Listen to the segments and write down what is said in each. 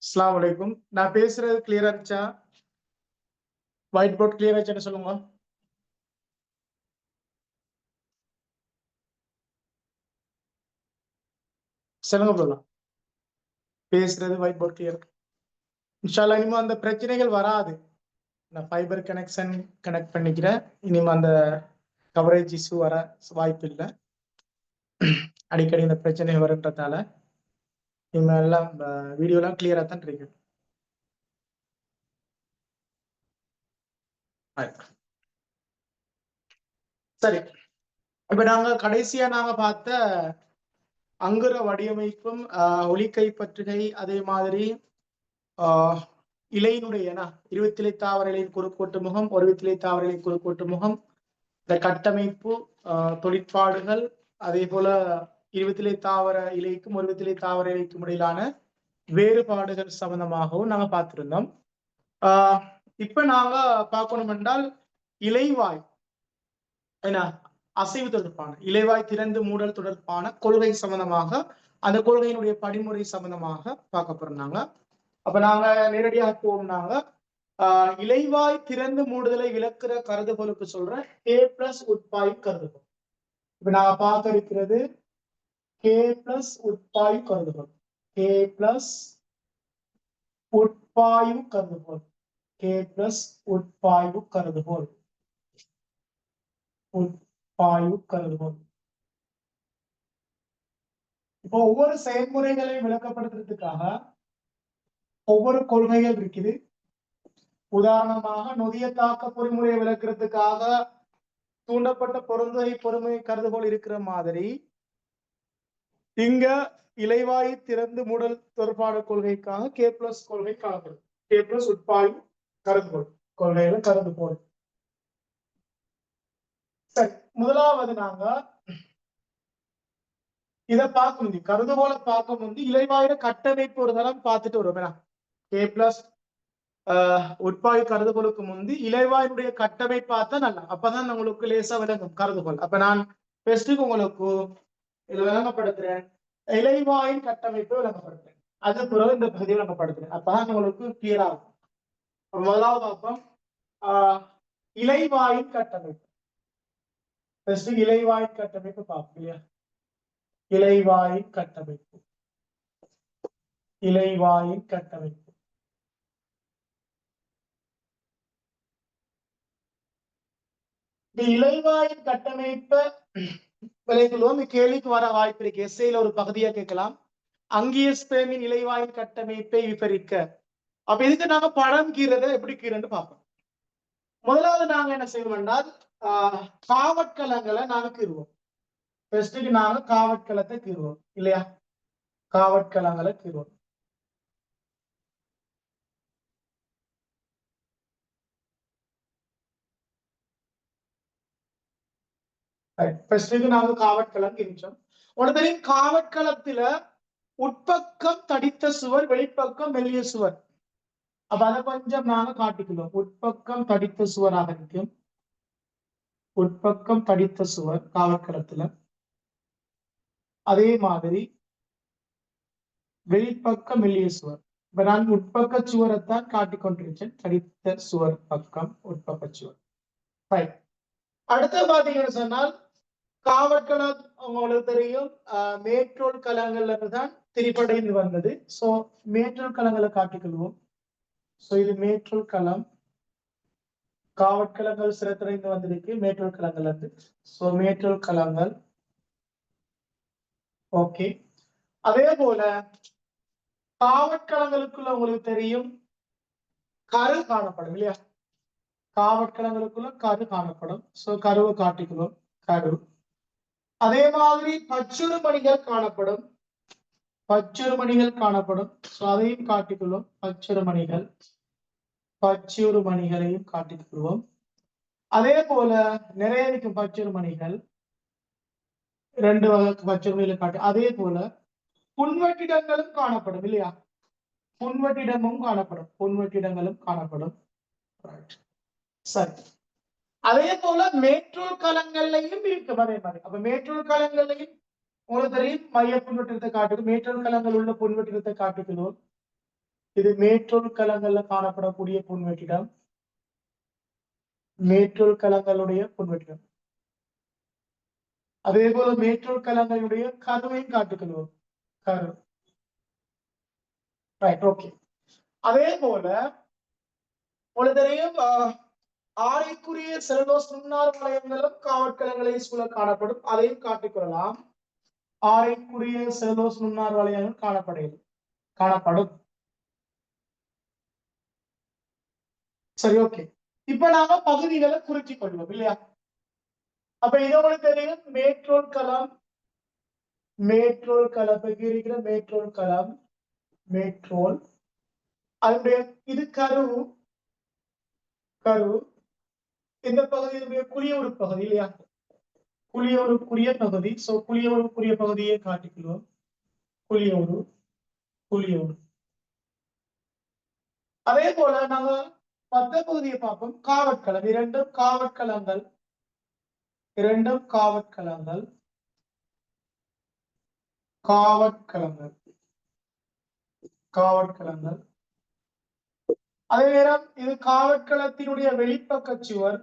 அஸ்ஸலாமு அலைக்கும். நான் பேசுறது கிளியரா இருந்துச்சா? ஒயிட் போர்ட் கிளியரா இருந்துச்சுன்னு சொல்லுங்க. சொல்லுங்க போலாம். பேசுறது ஒயிட் போர்ட் கிளியர். இன்ஷால்லா இனிமே அந்த பிரச்சனைகள் வராது. நான் ஃபைபர் கனெக்ஷன் கனெக்ட் பண்ணிக்கிறேன். இனிமே அந்த கவரேஜ் இஷ்யூ வர வாய்ப்பு இல்லை. அடிக்கடி இந்த பிரச்சனை வருன்றதால இனிமே எல்லாம் வீடியோலாம் கிளியரா தான் இருக்கு. சரி, இப்ப நாங்க கடைசியா பார்த்த அங்குர வடிவமைப்பும் ஒளி கைப்பற்றுகை, அதே மாதிரி இலையினுடைய இருபத்திலை தாவர இலையின் குறுக்கோட்டு முகம், ஒருவித்திலை தாவர இலையின் குறுக்கோட்டு முகம், இந்த கட்டமைப்பு, தொழிற்பாடுகள், அதே போல இருபத்திலை தாவர இலைக்கும் ஒருவித்திலை தாவர இலைக்கும் இடையிலான வேறுபாடுகள் சம்பந்தமாகவும் நாங்க பார்த்திருந்தோம். இப்ப நாங்க பார்க்கணும் என்றால் இலைவாய் என்ன அசைவு தொடர்பான இலைவாய் திறந்து மூடல் தொடர்பான கொள்கை சம்பந்தமாக, அந்த கொள்கையினுடைய படிமுறை சம்பந்தமாக பார்க்க போறாங்க. அப்ப நாங்க நேரடியாக போனாங்க இலைவாய் திறந்து மூடுதலை விளக்குற கருதுகோளுக்கு சொல்றேன் கே பிளஸ் உட்பாய் கருதுகோள். இப்ப நாங்க பார்க்க இருக்கிறது கே பிளஸ் உட்பாய் கருதுகோள். கே பிளஸ் உட்பாய்வு கருதுகோள். கே பிளஸ் உட்பாய்வு கருதுகோள். உட்பாய்வு கருதுகோள். இப்போ ஒவ்வொரு செயல்முறைகளையும் விளக்கப்படுத்துறதுக்காக ஒவ்வொரு கொள்கைகள் இருக்குது. உதாரணமாக நொதிய தாக்க பொறிமுறையை விளக்குறதுக்காக தூண்டப்பட்ட பொருந்துகை பொறுமை கருதுகோள் இருக்கிற மாதிரி இங்க இலைவாய் திறந்து மூடல் தொடர்பான கொள்கைக்காக கே பிளஸ் கொள்கை காணப்படும். கே பிளஸ் உட்பாய்வு கருதுகோள் கொள்கையில கருதுகோள். சரி, முதலாவது நாங்க இதை பார்க்க முடியும். கருதுகோளை பார்க்க முடியும். இலைவாயில கட்டமைப்பு ஒரு தரம் பார்த்துட்டு வரும். கே பிளஸ் உட்பாய் கருதுகோளுக்கு முந்தி இலைவாயினுடைய கட்டமைப்பு பார்த்தா நல்லா, அப்பதான் உங்களுக்கு லேசா விளங்கும் கருதுகோள். அப்ப நான் பெஸ்ட்டுக்கு உங்களுக்கு இதுல விளங்கப்படுத்துறேன். இலைவாயின் கட்டமைப்பை விளங்கப்படுத்துறேன். அது பிறகு இந்த பகுதியை விளங்கப்படுத்துறேன். அப்பதான் உங்களுக்கு கிளியர் ஆகும். முதலாவது பார்ப்போம் இலைவாயின் கட்டமைப்பு. பெஸ்ட் இலைவாயின் கட்டமைப்பு பார்ப்போம் இல்லையா? இலைவாயின் கட்டமைப்பு. இலைவாயின் கட்டமைப்பு. இலைவாயின் கட்டமைப்பை விளைக்குள்வோம். கேள்விக்கு வர வாய்ப்பு இருக்கு. எஸ்ஐல ஒரு பகுதியா கேட்கலாம். அங்கியஸ்பேமின் இலைவாயின் கட்டமைப்பை விவரிக்க. அப்ப இதுக்கு நாங்க படம் கீறதை எப்படி கீறன்னு பார்ப்போம். முதலாவது நாங்க என்ன செய்வோம் என்றால் காவட்கலங்களை நாங்க கீறுவோம். ஃபர்ஸ்ட்டுக்கு நாங்க காவட்கலத்தை கீறுவோம் இல்லையா? காவட்கலங்களை கீறுவோம். ஃபர்ஸ்ட்டுக்கு நாங்க காவட்கலம் கீறிச்சோம். உடனே காவட்கலத்துல உட்பக்கம் தடித்த சுவர், வெளிப்பக்கம் மெல்லிய சுவர். அப்ப அதை கொஞ்சம் நாங்க காட்டிக்கிறோம். உட்பக்கம் தடித்த சுவராக இருக்கும். உட்பக்கம் தடித்த சுவர் காவட்கலத்துல. அதே மாதிரி வெளிப்பக்கம் மெல்லிய சுவர். இப்ப நான் உட்பக்க சுவரைத்தான் காட்டிக்கொண்டிருக்கேன். தடித்த சுவர் பக்கம் உட்பக்க சுவர். அடுத்த பாத்தீங்கன்னு சொன்னால் காவட்கலம் உங்களுக்கு தெரியும் மேற்றோல் கலங்கள்ல தான் திரிபடைந்து வந்தது. சோ மேற்றோல் கலங்களை காட்டிக்கொள்வோம். சோ இது மேற்றோல் களம். காவட்கலங்கள் சிறத்திரைந்து வந்திருக்கு மேற்றோல் களங்கள் இருந்து. சோ மேற்றோல் களங்கள். ஓகே, அதே போல காவட்கலங்களுக்குள்ள உங்களுக்கு தெரியும் கரு காணப்படும் இல்லையா? காவட்கலங்களுக்குள்ள கரு காணப்படும். சோ கருவை காட்டிக்கிறோம். கரு. அதே மாதிரி பச்சுறு மணிகள் காணப்படும். பச்சுறு மணிகள் காணப்படும். சோ அதையும் காட்டிக்கொள்வோம். பச்சுறு மணிகள். பச்சுறு மணிகளையும் காட்டிக்கொள்வோம். அதே போல நிறைய இருக்கும் பச்சுறு மணிகள். 2 வகை பச்சுறு மணிகளை காட்டு. அதே போல புன்வெட்டிடங்களும் காணப்படும் இல்லையா? புன்வெட்டிடமும் காணப்படும். புன்வெட்டிடங்களும் காணப்படும். சரி, அதே போல மேற்றோல் களங்கள்லையும் இருக்கும் அதே மாதிரி. அப்ப மேற்றோல் களங்கள்லையும் உங்களுக்கு தெரியும் மைய புன்வெட்டிடத்தை காட்டுது. மேற்றோல் களங்கள் உள்ள புன்வெட்டிடத்தை காட்டுகிறோம். இது மேற்றோல் களங்கள்ல காணப்படக்கூடிய புன்வெற்றிடம். மேற்றோல் களங்களுடைய புன்வெற்றிடம். அதே போல மேற்றோல் களங்களுடைய கருவையும் காட்டுக்கொள்வோம். கரு. Right, okay. அதே போல பொழுதனையும் ஆரைக்குரிய செல்வோஸ் நுண்ணார் வளையங்களும் காவற்கலங்களை சூழ காணப்படும். அதையும் காட்டிக்கொள்ளலாம். ஆரைக்குரிய செல்வோஸ் நுண்ணார் வளையங்கள் காணப்படும். சரி, ஓகே. இப்ப நாம பகுதிகளை குறிச்சிக் கொள்வோம் இல்லையா? அப்ப இதோட தெரியும் மேற்றோல் களம், மேற்றோல் களம் இருக்கிற மேற்றோல் களம், மேற்றோல். அதனுடைய இது கரு. இந்த பகுதியினுடைய குளியூர் பகுதி இல்லையா? குளியூருக்குரிய பகுதி. சோ குளியூருக்குரிய பகுதியை காட்டிக்கிறோம். குளியூர். அதே போல நாங்க மற்ற பகுதியை பார்ப்போம். காவற்களம். இரண்டும் காவற்களங்கள். அதே நேரம் இது காவற்களத்தினுடைய வெளிப்பக்க சுவர்,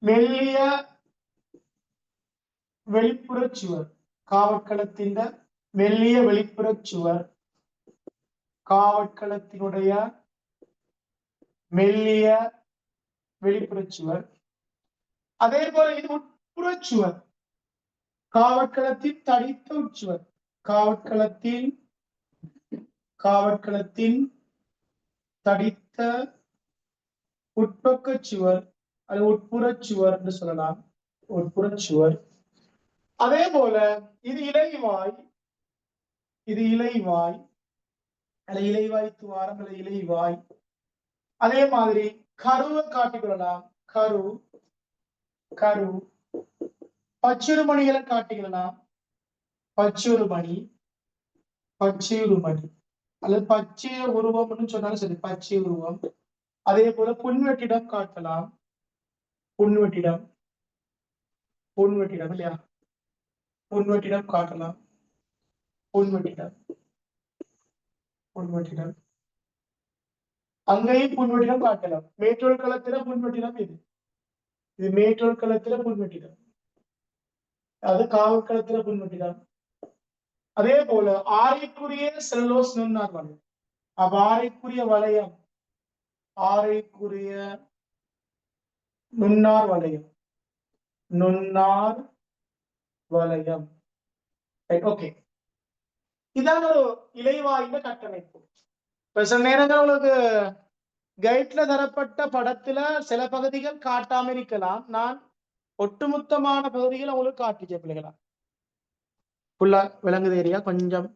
மெல்லிய வெளிப்புற சுவர். காவற்களத்தின் மெல்லிய வெளிப்புற சுவர், காவற்களத்தினுடைய மெல்லிய வெளிப்புற சுவர். அதே போல இது உட்புறச்சுவர், காவற்களத்தின் தடித்த உட்சுவர், காவற்களத்தின் தடித்த உட்பக்க சுவர், அது உட்புறச்சுவர் என்று சொல்லலாம். உட்புறச்சுவர். அதே போல இது இலைவாய், அல்லது இலைவாய் துவாரம் அல்லது இலைவாய். அதே மாதிரி கருவை காட்டிக்கொள்ளலாம். கரு. பச்சுருமணிகளை காட்டிக்கலாம். பச்சுருமணி அல்லது பச்சை உருவம்னு சொன்னாலும் சரி, பச்சை உருவம். அதே போல புன்வெட்டிடம் காட்டலாம். புன்வெட்டிடம் இல்லையா? புன்வெட்டிடம் காட்டலாம். புன்வெட்டிடம் அங்கேயும் புன்வெட்டிடம் காட்டலாம். மேற்றோல் களத்தில புன்வெட்டிடம் இது மேற்றோல் களத்தில புன்வெட்டிடம், அது காவற்களத்தில புன்வெட்டிடம். அதே போல ஆரைக்குரிய செல்லோஸ் நுண்ணார் வளையம். அப்ப ஆரைக்குரிய வளையம், ஆரைக்குரிய நுண்ணார் வளையம். ஓகே, இதான் ஒரு இலைவாயில கட்டமைப்பு. இப்ப சில நேரங்கள் உங்களுக்கு கைட்ல தரப்பட்ட படத்துல சில பகுதிகள் காட்டாம இருக்கலாம். நான் ஒட்டுமொத்தமான பகுதிகள் உங்களுக்கு காட்டிச்ச பிள்ளைகளா. ஃபுல்லா விளங்குது ஏரியா கொஞ்சம்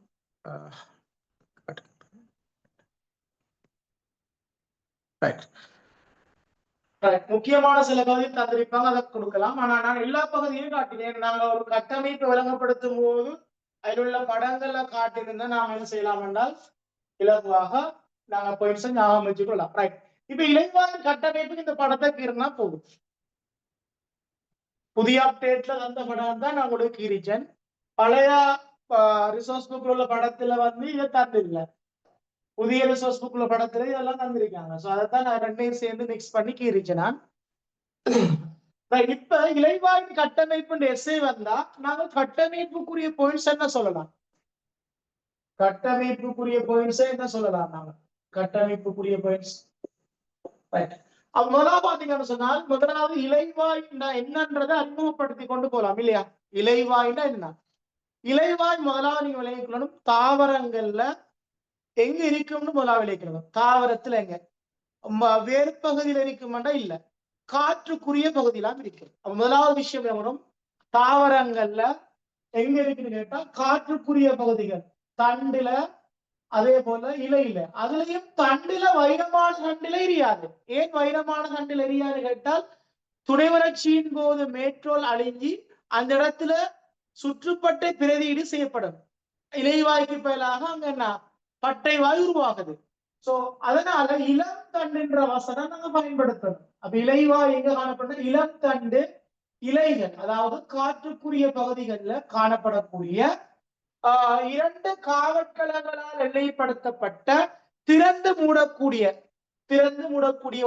முக்கியமான சில பகுதியில் தந்திருப்பாங்க, அதை கொடுக்கலாம். ஆனா நான் எல்லா பகுதியும் காட்டினேன். நாங்க ஒரு கட்டமைப்பு விளங்கப்படுத்தும் போது அதில் உள்ள படங்களை காட்டியிருந்தா நாங்க என்ன செய்யலாம் என்றால் இலகுவாக நாங்க போயிட்டு ஞாபகம் வச்சுக்கொள்ளலாம். ரைட். இப்ப இலைவாய் கட்டமைப்புக்கு இந்த படத்தை கீறினா போதும். புதிய அப்டேட்ல வந்த படம் தான் நான் உங்களுக்கு கீறிச்சேன். பழைய ரிசோர்ஸ் புக்ல உள்ள படத்துல இதை தந்தில்லை. புதிய ரிசோர்ஸ் புக்ல படத்துல இதெல்லாம் தந்திருக்காங்க. சோ அதைத்தான் நான் ரெண்டையும் சேர்ந்து மிக்ஸ் பண்ணி கீறிச்சேன் நான். இப்ப இலைவாய் கட்டமைப்பு எஸ்ஐ வந்தா நாங்க கட்டமைப்புக்குரிய பாயிண்ட்ஸ் என்ன சொல்லலாம்? கட்டமைப்புக்குரிய பாயிண்ட்ஸ் என்ன சொல்லலாம்? நாங்க கட்டமைப்புக்குரிய பாயிண்ட்ஸ் முதலாவது பாத்தீங்கன்னு சொன்னால், முதலாவது இலைவாய் என்னன்றதை அறிமுகப்படுத்தி கொண்டு போலாம் இல்லையா? இலைவாய்னா என்ன? இலைவாய் முதலாவது நீங்க விளைவிக்கணும். தாவரங்கள்ல எங்க இருக்கும்னு முதலாவது விளைவிக்கணும். தாவரத்துல எங்க வேறு பகுதியில இருக்குமாண்டா இல்ல, காற்றுக்குரிய பகுதியெல்லாம் இருக்கு. முதலாவது விஷயம் வரும், தாவரங்கள்ல எங்க இருக்குன்னு கேட்டா காற்றுக்குரிய பகுதிகள், தண்டுல, அதே போல இலையில. அதுலயும் தண்டுல வைரமான தண்டுல எரியாது. ஏன் வைரமான தண்டுல எரியாது கேட்டால், துணை வறட்சியின் போது மேற்றோல் அழிஞ்சி அந்த இடத்துல சுற்றுப்பட்டை பிரதியீடு செய்யப்படும். இலைவாய்க்கு பதிலாக அங்க என்ன பட்டை வாய் உருவாகுது. சோ அதனால இளம் தண்டுன்ற வசனம் நாங்க பயன்படுத்தணும். அப்ப இலைவாய் எங்க காணப்படும்? இளம் தண்டு இலைகள், அதாவது காற்றுக்குரிய பகுதிகளில் காணப்படக்கூடிய 2 காவற்கலங்களால் எல்லைப்படுத்தப்பட்ட திறந்து மூடக்கூடிய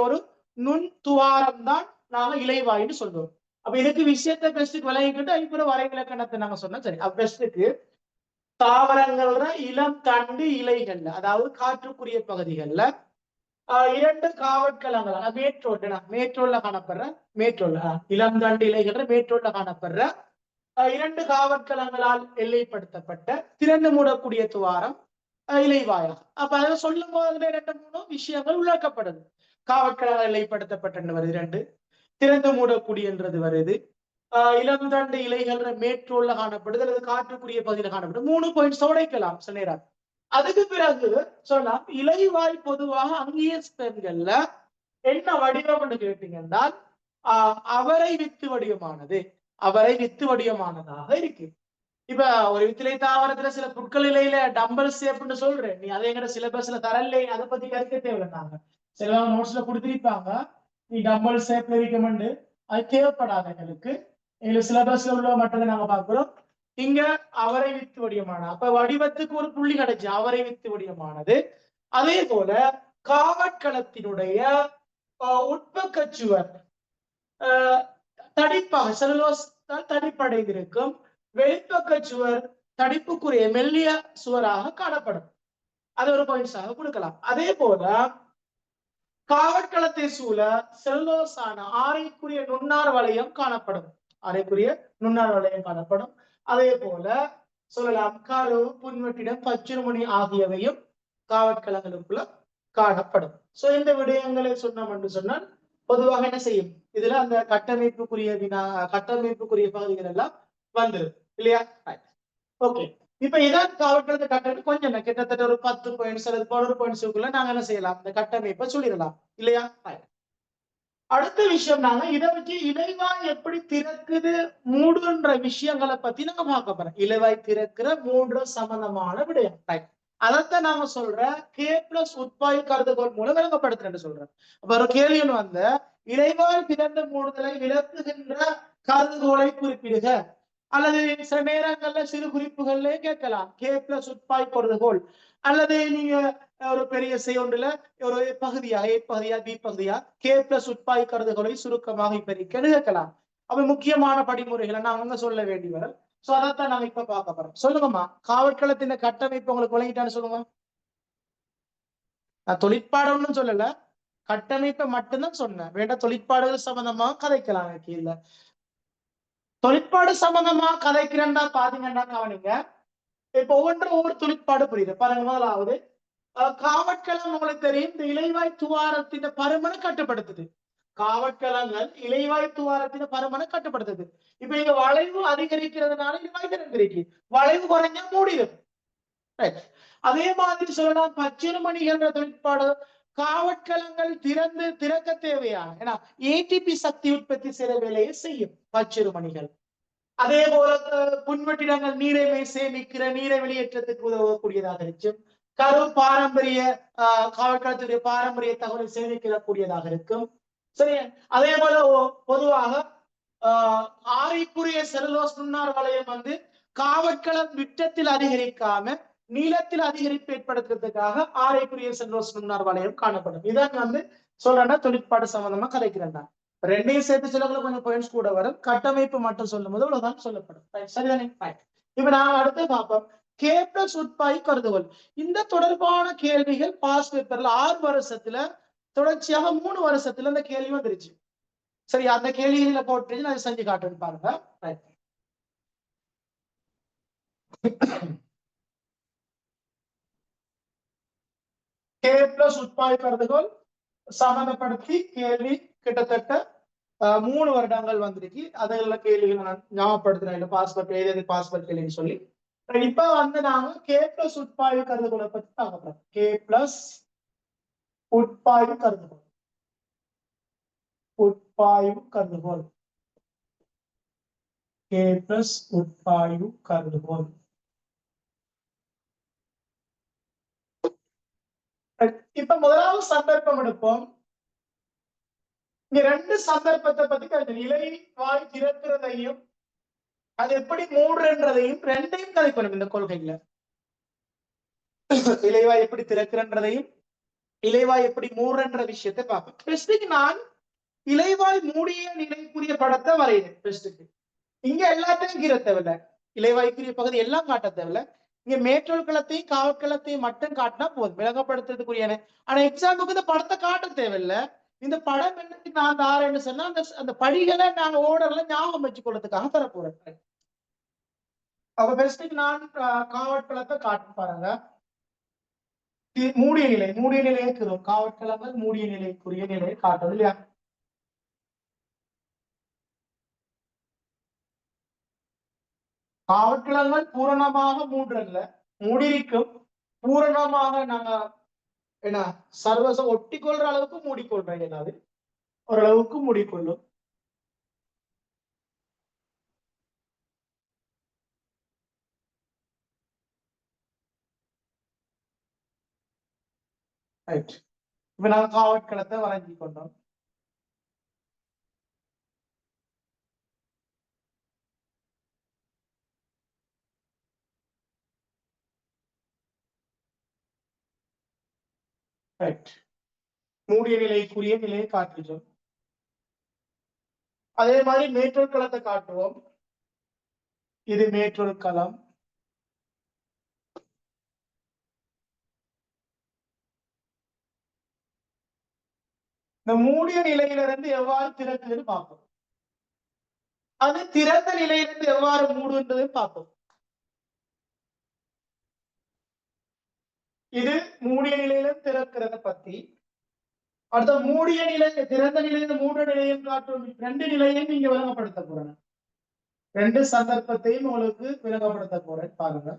ஒரு நுண் துவாரம் தான் நாங்க இலைவாயின்னு சொல்றோம். அப்ப இதுக்கு விஷயத்தை பெஸ்ட்டுக்கு விளங்கிக்கிட்டு அதுக்கு வரைவிலக்கணத்தை நாங்க சொன்னா சரி. பெஸ்ட்டுக்கு தாவரங்கள்ல இளம் தண்டு இலைகள்ல, அதாவது காற்றுக்குரிய பகுதிகள்ல 2 காவற்கலங்கள் மேற்றோல்ல காணப்படுற இளம் தண்டு இலைகள் மேற்றோல்ல காணப்படுற 2 காவற்கலங்களால் எல்லைப்படுத்தப்பட்ட திறந்து மூடக்கூடிய துவாரம் இலைவாயா. அப்ப அதை சொல்லும் போது 2-3 விஷயங்கள் உள்ளாக்கப்படுது. காவற்கலங்கள் எல்லைப்படுத்தப்பட்ட வருது 2, திறந்து மூடக்கூடியன்றது வருது, இளம் தண்டு இலைகள் மேற்றோல்ல காணப்படுது அல்லது காற்றுக்குரிய பகுதியில் காணப்படுது. 3 பாயிண்ட்ஸ் உடைக்கலாம் சில நேரம். அதுக்கு பிறகு சொல்லலாம் இலைவாய் பொதுவாக அங்கீயஸ்பெண்கள்ல என்ன வடிவம்னு கேட்டீங்கன்னா அவரை வித்து வடிவமானதாக இருக்கு. இப்ப ஒரு வித்திலை தாவரத்துல சில புற்கள் இலையில டம்பல் ஷேப்னு சொல்றேன், நீ அதே எங்கிட்ட சிலபஸ்ல தரல, அதை பத்தி கருக்க தேவையில்லைங்க. சில நோட்ஸ்ல கொடுத்திருப்பாங்க நீ டம்பல் ஷேப்ல இருக்கமெண்டு, அது தேவைப்படாத எங்களுக்கு. எங்களுக்கு சிலபஸ்ல உள்ள மட்டும் நாங்க பாக்குறோம். இங்க அவரை வித்து வடிவமான, அப்ப வடிவத்துக்கு ஒரு புள்ளி கிடைச்சு அவரை வித்து வடிவமானது. அதே போல காவற்களத்தினுடைய உட்பக்கச்சுவர் தடிப்பாக செல்லுலோஸ் தடிப்படைந்திருக்கும், வெளிப்பக்க சுவர் தடிப்புக்குரிய மெல்லிய சுவராக காணப்படும். அது ஒரு பாயிண்ட்ஸாக கொடுக்கலாம். அதே போல காவற்களத்தை சூழ செல்லோசான ஆரைக்குரிய நுண்ணார் வளையம் காணப்படும். அதே போல சொல்லலாம் கரு, புன்வெட்டிடம், பச்சுருமணி ஆகியவையும் காவற்களங்களுக்குள்ள காணப்படும். சோ இந்த விடயங்களை சொன்னோம் என்று சொன்னால் பொதுவாக என்ன செய்யும், இதுல அந்த கட்டமைப்புக்குரிய பகுதிகள் எல்லாம் வந்துடும் இல்லையா? ஓகே, இப்ப இதான் காவற்களத்தை கட்டமைப்பு. கொஞ்சம் கிட்டத்தட்ட ஒரு 10 பாயிண்ட்ஸ் அல்லது 11 பாயிண்ட்ஸுக்குள்ள நாங்க என்ன செய்யலாம், இந்த கட்டமைப்பை சொல்லிடலாம் இல்லையா? அடுத்த விஷயம் நாங்க இதை வச்சு இலைவாய் எப்படி திறக்குது மூடுன்ற விஷயங்களை பத்தி நாங்க பார்க்க போறோம். இலைவாய் திறக்கிற 3 சம்பந்தமான விடயம். அதைத்தான் நாம சொல்ற K+ உட்பாய் கருதுகோள் மூலம் விளங்கப்படுத்துறேன்னு சொல்றேன். அப்ப ஒரு கேள்வி வந்த இலைவாய் திறந்த மூடுதலை விளக்குகின்ற கருதுகோளை குறிப்பிடுக, அல்லது சில நேரங்கள்ல சிறு குறிப்புகள்ல கேட்கலாம் K+ உட்பாய் கருதுகோள், அல்லது நீங்க ஒரு பெரிய ஒன்றுல ஒரு பகுதியா A பகுதியா B பகுதியா K+ உட்பாய் கருதுகோளை சுருக்கமாக இப்படிக்க கேட்கலாம். அப்ப முக்கியமான படிமுறைகளை நாங்க சொல்ல வேண்டி வரும். சோ அதைத்தான் நாங்க இப்ப பார்க்க போறோம். சொல்லுங்கம்மா, காவற்களத்தின் கட்டமைப்பு உங்களுக்கு விளங்கிட்டான்னு சொல்லுங்க. நான் தொழிற்பாடுன்னு சொல்லல, கட்டமைப்பை மட்டும்தான் சொன்னேன். வேண்டாம் தொழிற்பாடுகள் சம்பந்தமா கதைக்கலாம். கீழே தொழிற்பாடு சம்பந்தமா கதைக்கிறேன்னா பாத்தீங்கன்னா கவனிங்க. இப்ப ஒவ்வொரு தொழிற்பாடு புரியுது பாருங்க. முதலாவது காவற்களம் உங்களுக்கு தெரியும், இந்த இலைவாய் துவாரத்தின் பருமனை கட்டுப்படுத்துது. காவற்களங்கள் இலைவாய் துவாரத்தின் பருமனை கட்டுப்படுத்துது. இப்ப இங்க வளைவு அதிகரிக்கிறதுனால இலைவாய் திறந்திருக்கு, வளைவு குறைஞ்சா மூடிடும். அதே மாதிரி சொல்லலாம் பச்சிறுமணி என்ற தொழிற்பாடு காவற்களங்கள் திறக்க தேவையான ஏன்னா ஏடிபி சக்தி உற்பத்தி செய்த வேலையை செய்யும் பச்சிறுமணிகள். அதே போல புன்வெட்டிடங்கள் நீரை சேமிக்கிற நீரை வெளியேற்றத்துக்கு உதவக்கூடியதாக இருக்கும். கரு பாரம்பரிய காவற்களத்துடைய பாரம்பரிய தகவலை சேமிக்கக்கூடியதாக இருக்கும். சரி, அதே போல பொதுவாக ஆரைக்குரிய செல்லுலோஸ் நுண்ணார் வளையம் காவற்களம் விட்டத்தில் அதிகரிக்காம நீளத்தில் அதிகரிப்பு ஏற்படுத்துறதுக்காக ஆரைக்குரிய செல்லுலோஸ் நுண்ணார் வளையம் காணப்படும். இதான் சொல்றேன்னா தொழிற்பாடு சம்பந்தமா கதைக்கிறேன். ரெண்டையும் சேர்த்து சொல்லக்குள்ள கொஞ்சம் பாயிண்ட்ஸ் கூட வரும். கட்டமைப்பு மட்டும் சொல்லும் போது அவ்வளவுதான் சொல்லப்படும். சரிதானே? இப்ப நாங்க அடுத்து பார்ப்போம் K+ உட்பாய் கருதுகோள். இந்த தொடர்பான கேள்விகள் பாஸ் பேப்பர்ல 6 வருஷத்துல தொடர்ச்சியாக 3 வருஷத்துல இந்த கேள்வி வந்துருச்சு. சரி, அந்த கேள்விகளை போட்டு நான் செஞ்சு காட்டுன்னு பாருங்க. K+ உட்பாய் கருதுகோள் சம்பந்தப்படுத்தி கேள்வி கிட்டத்தட்ட 3 வருடங்கள் வந்திருக்கு. அதெல்லாம் கேள்விகள் நான் ஞாபகப்படுத்துறேன். பாஸ்போர்ட் பாஸ்போர்ட் கேள்வின்னு சொல்லி இப்ப நாங்க K+ உட்பாய்வு கருதுகோளை பத்தி பார்க்க போறோம். K+ உட்பாய்வு கருதுகோள். K+ உட்பாய்வு கருதுகோள். இப்ப முதலாவது சந்தர்ப்பம் எடுப்போம். இங்க 2 சந்தர்ப்பத்தை பத்தி இலை வாய் திறக்கிறதையும் அது எப்படி மூடுன்றதையும் ரெண்டையும் கதைக்கணும் இந்த கொள்கையில. இலைவாய் எப்படி திறக்கிறன்றதையும் இலைவாய் எப்படி மூடுன்ற விஷயத்தை பார்ப்போம். நான் இலைவாய் மூடிய நிலைக்குரிய படத்தை வரையினேன். இங்க எல்லாத்தையும் கீர தேவையில்ல, இலைவாய்க்குரிய பகுதி எல்லாம் காட்ட தேவையில்ல. இங்க மேற்றோல் களத்தையும் காவற்களத்தையும் மட்டும் காட்டினா போதும், விளங்கப்படுத்துறதுக்குரியான. ஆனா எக்ஸாம்பிளுக்கு இந்த படத்தை காட்ட தேவையில்ல. இந்த படம் என்ன நான் தாரேன்னு சொன்னா அந்த படிகளை நாங்க ஓடர்ல ஞாபகம் வச்சு கொள்றதுக்காக தர போறேன். அப்ப பெஸ்ட்டுக்கு நான் காவற்களத்தை காட்டு பாருங்க. மூடிய நிலை, மூடிய நிலையை இருக்கிறோம். காவற்களங்கள் மூடிய நிலைக்குரிய நிலையை காட்டுறது இல்லையா? காவற்களங்கள் பூரணமாக மூன்றல்ல, மூடியிருக்கும். பூரணமாக நாங்க என்ன சர்வசம் ஒட்டி கொள்ற அளவுக்கு மூடிக்கொள்றேன். ஏதாவது ஓரளவுக்கு மூடிக்கொள்ளும். ரைட். இப்ப நாங்க காவற்களத்தை வரைஞ்சி கொண்டோம். ரைட். மூடிய நிலைக்குரிய நிலையை காட்டுச்சோம். அதே மாதிரி மேற்றோர் களத்தை காட்டுவோம். இது மேற்றோர் களம். இந்த மூடிய நிலையிலிருந்து எவ்வாறு திறக்குதுன்னு பார்ப்போம். அது திறந்த நிலையிலிருந்து எவ்வாறு மூடுன்றது பார்ப்போம். இது மூடிய நிலையிலிருந்து திறக்கிறத பத்தி. அடுத்த மூடிய நிலை திறந்த நிலையில மூடிய நிலையும் காட்டும். ரெண்டு நிலையையும் நீங்க விளங்கப்படுத்த போறேன். ரெண்டு சந்தர்ப்பத்தையும் உங்களுக்கு விளங்கப்படுத்த போறேன் பாருங்க.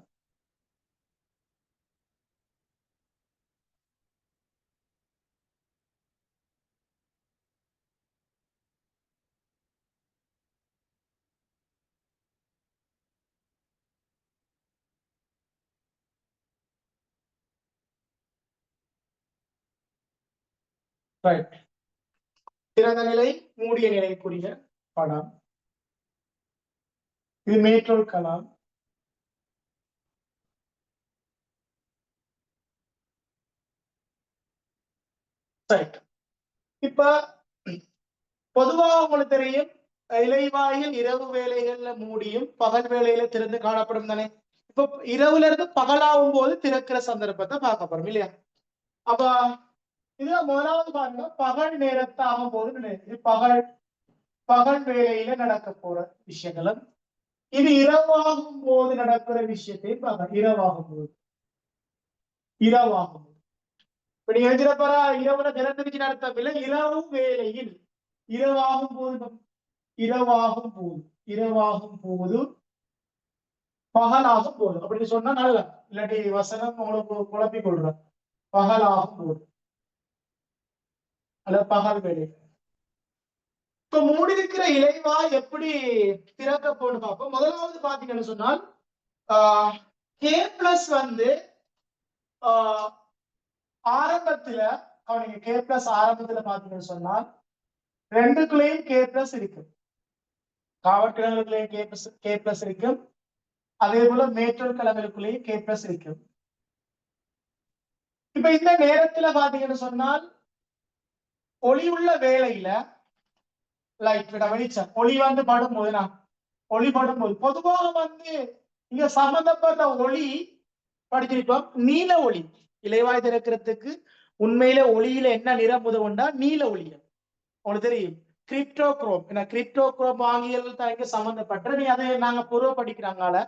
ரைட். திறந்த நிலை மூடிய நிலைக்குரிய படம். இது மேற்றோர் களம். ரைட். இப்ப பொதுவாக உங்களுக்கு தெரியும், இலைவாயில் இரவு வேலைகள்ல மூடியும் பகல் வேலையில திறந்து காணப்படும் தானே. இப்ப இரவுல இருந்து பகலாகும் போது திறக்கிற சந்தர்ப்பத்தை பார்க்க போறோம் இல்லையா? அப்ப இதுல முதலாவது பாருங்க, பகல் நேரத்தை ஆகும் போது இது பகல் பகல் வேலையில நடக்க போற விஷயங்களும், இது இரவாகும் போது நடக்கிற விஷயத்தையும் பார்க்க. இரவாகும் போது இரவாகும் போது இப்ப நீங்க எழுதிறப்பாரா, இரவுல திறந்திருச்சு அர்த்தம் இல்லை. இரவு வேலையில் இரவாகும் போது இரவாகும் போது இரவாகும் போது பகலாகும் போது அப்படின்னு சொன்னா நல்ல, இல்லாட்டி வசனம் உங்களுக்கு குழப்பிக் கொள்றோம். பகலாகும் போது அல்லது பகல் வேலை. இப்ப மூடி இருக்கிற இலைவாய் எப்படி திறக்கப்படும் பார்ப்போம். முதலாவது பாத்தீங்கன்னு சொன்னால் கே பிளஸ் வந்து ஆரம்பத்துல அவனுக்கு கே பிளஸ் ஆரம்பத்துல பாத்தீங்கன்னு சொன்னால் ரெண்டுக்குள்ளேயும் கே பிளஸ் இருக்கு. காவற்கிழங்குகளையும் கே பிளஸ் இருக்கும். அதே போல மேற்றோர் கிழங்குகளுக்குள்ளேயும் கே பிளஸ் இருக்கும். இப்ப இந்த நேரத்துல பாத்தீங்கன்னு சொன்னால் ஒளி உள்ள வேலையில லைட் வெளிச்சம் ஒளி வந்து படும்போது ஒளி படும்போது பொதுவாக வந்து இங்க சம்பந்தப்பட்ட ஒளி படிச்சிருக்கோம். நீல ஒளி இலைவாய் திறக்கிறதுக்கு உண்மையில ஒளியில என்ன நிறம் உதவுண்டா நீல ஒளி. உங்களுக்கு தெரியும் கிரிப்டோக்ரோம். ஏன்னா கிரிப்டோக்ரோம் ஆங்கியல் தான் இங்க சம்பந்தப்பட்ட. நீ அதை நாங்க பூர்வ படிக்கிறாங்கால